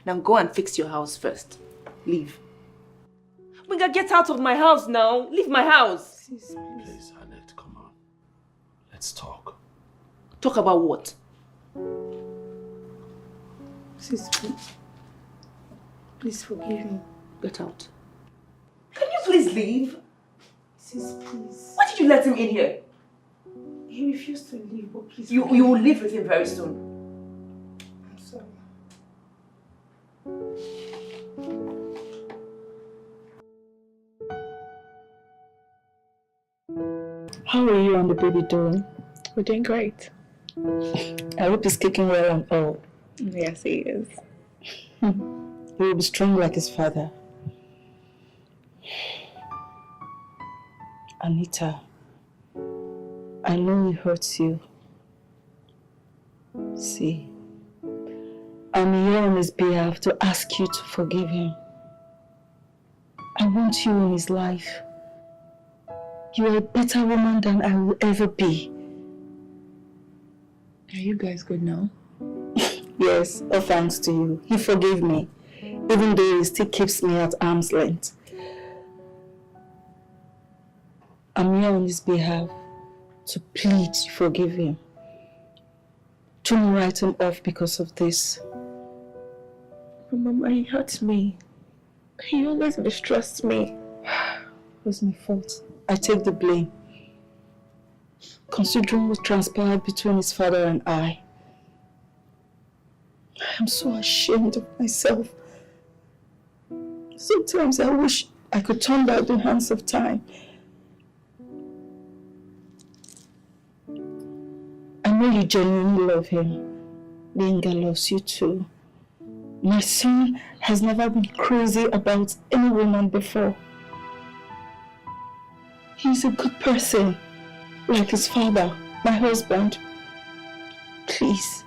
Now go and fix your house first. Leave. Gringa, get out of my house now. Leave my house. Sis, Please, Annette, come on. Let's talk. Talk about what? sis, please. Please forgive me. Get out. Can you please leave? Sis, please. Why did you let him in here? He refused to leave, but please. You will leave with him very soon. I'm sorry. How are you and the baby doing? We're doing great. I hope he's kicking well and all. Yes, he is. He will be strong like his father. Anita, I know it hurts you. See, I'm here on his behalf to ask you to forgive him. I want you in his life. You are a better woman than I will ever be. Are you guys good now? Yes, all thanks to you. He forgave me, even though he still keeps me at arm's length. I'm here on his behalf to plead to forgive him. Don't write him off because of this. But Mama, he hurts me. He always mistrusts me. It was my fault. I take the blame. Considering what transpired between his father and I am so ashamed of myself. Sometimes I wish I could turn back the hands of time. I know you genuinely love him. Benga loves you too. My son has never been crazy about any woman before. He's a good person, like his father, my husband. Please,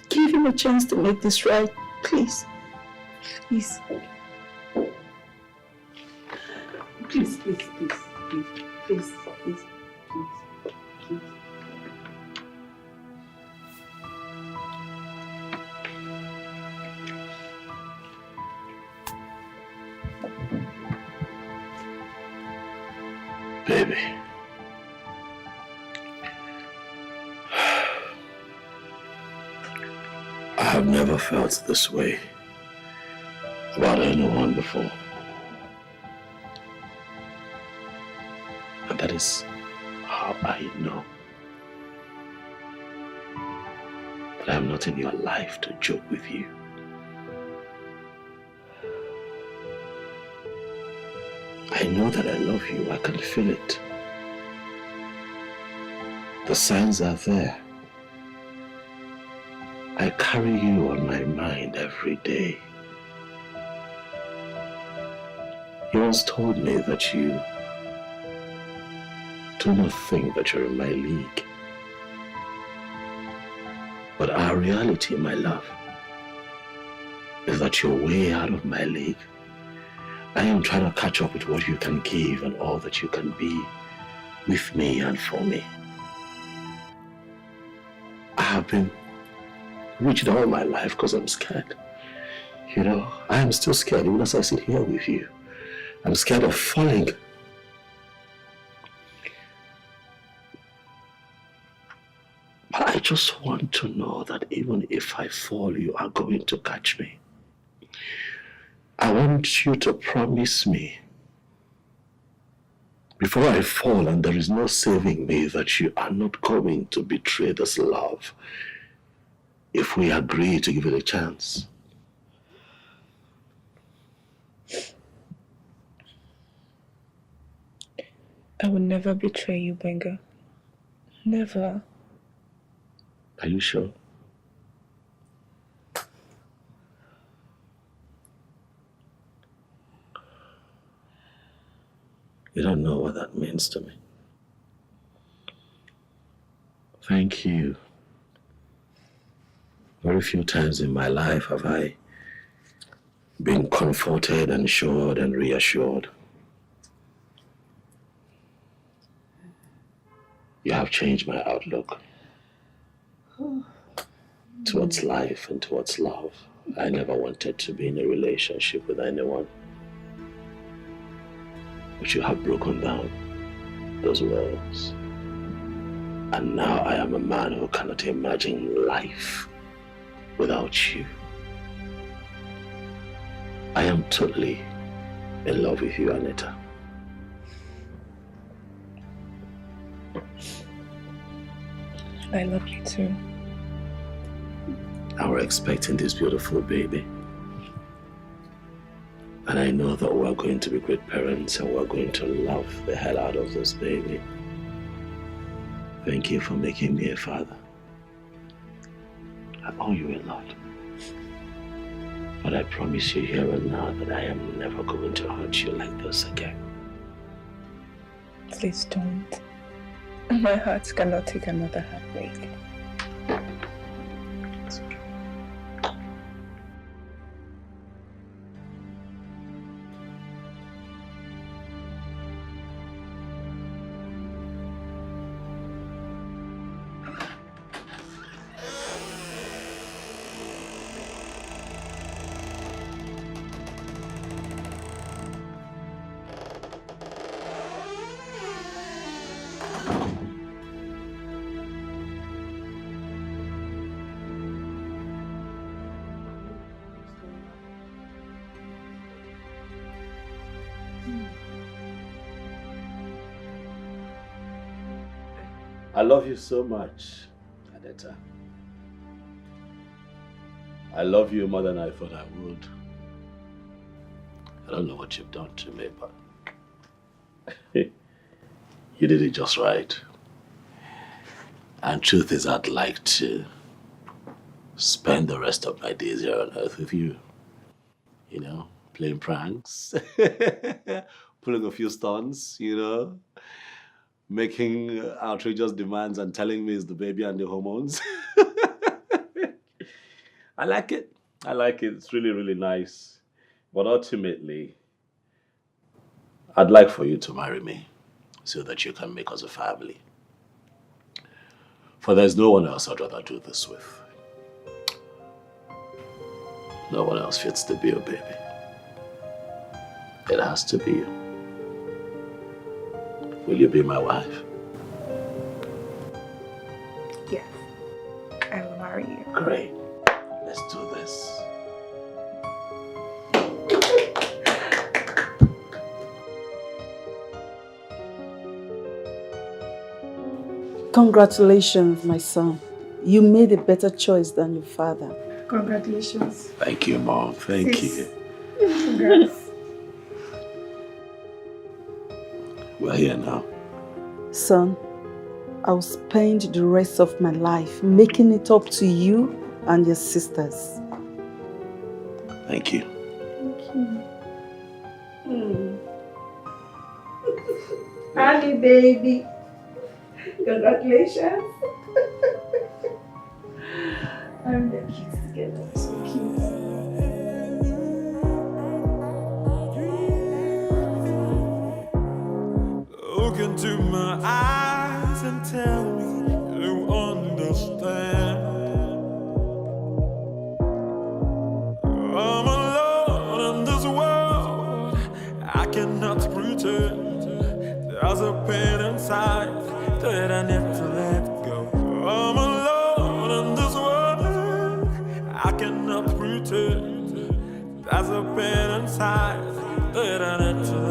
give him a chance to make this right, please. Please. Please, please, please, please, please, please, please. Baby. I have never felt this way about anyone before. And that is how I know that I am not in your life to joke with you. I know that I love you. I can feel it. The signs are there. I carry you on my mind every day. You once told me that you do not think that you're in my league. But our reality, my love, is that you're way out of my league. I am trying to catch up with what you can give and all that you can be with me and for me. I have been rigid all my life because I'm scared. You know, I am still scared even as I sit here with you. I'm scared of falling. But I just want to know that even if I fall, you are going to catch me. I want you to promise me, before I fall and there is no saving me, that you are not going to betray this love if we agree to give it a chance. I will never betray you, Benga. Never. Are you sure? You don't know what that means to me. Thank you. Very few times in my life have I been comforted and assured and reassured. You have changed my outlook towards life and towards love. I never wanted to be in a relationship with anyone. But you have broken down those walls. And now I am a man who cannot imagine life without you. I am totally in love with you, Anita. I love you too. And we're expecting this beautiful baby. I And I know that we're going to be great parents and we're going to love the hell out of this baby. Thank you for making me a father. I owe you a lot. But I promise you here and now that I am never going to hurt you like this again. Please don't. My heart cannot take another heartbreak. I love you so much, Aneta. I love you more than I thought I would. I don't know what you've done to me, but you did it just right. And truth is, I'd like to spend the rest of my days here on earth with you. You know, playing pranks, pulling a few stunts, you know, making outrageous demands and telling me it's the baby and the hormones. I like it. I like it. It's really, really nice. But ultimately, I'd like for you to marry me so that you can make us a family. For there's no one else I'd rather do this with. No one else fits the bill, baby. It has to be you. Will you be my wife? Yes, I will marry you. Great. Let's do this. Congratulations, my son. You made a better choice than your father. Congratulations. Thank you, Mom. Thank you. Congrats. We're here now. Son, I'll spend the rest of my life making it up to you and your sisters. Thank you. Honey, baby. Congratulations. I'm the kids together. So cute. Look into my eyes and tell me you understand. I'm alone in this world. I cannot pretend. There's a pain inside that I never let go. I'm alone in this world. I cannot pretend. There's a pain inside that I never let go.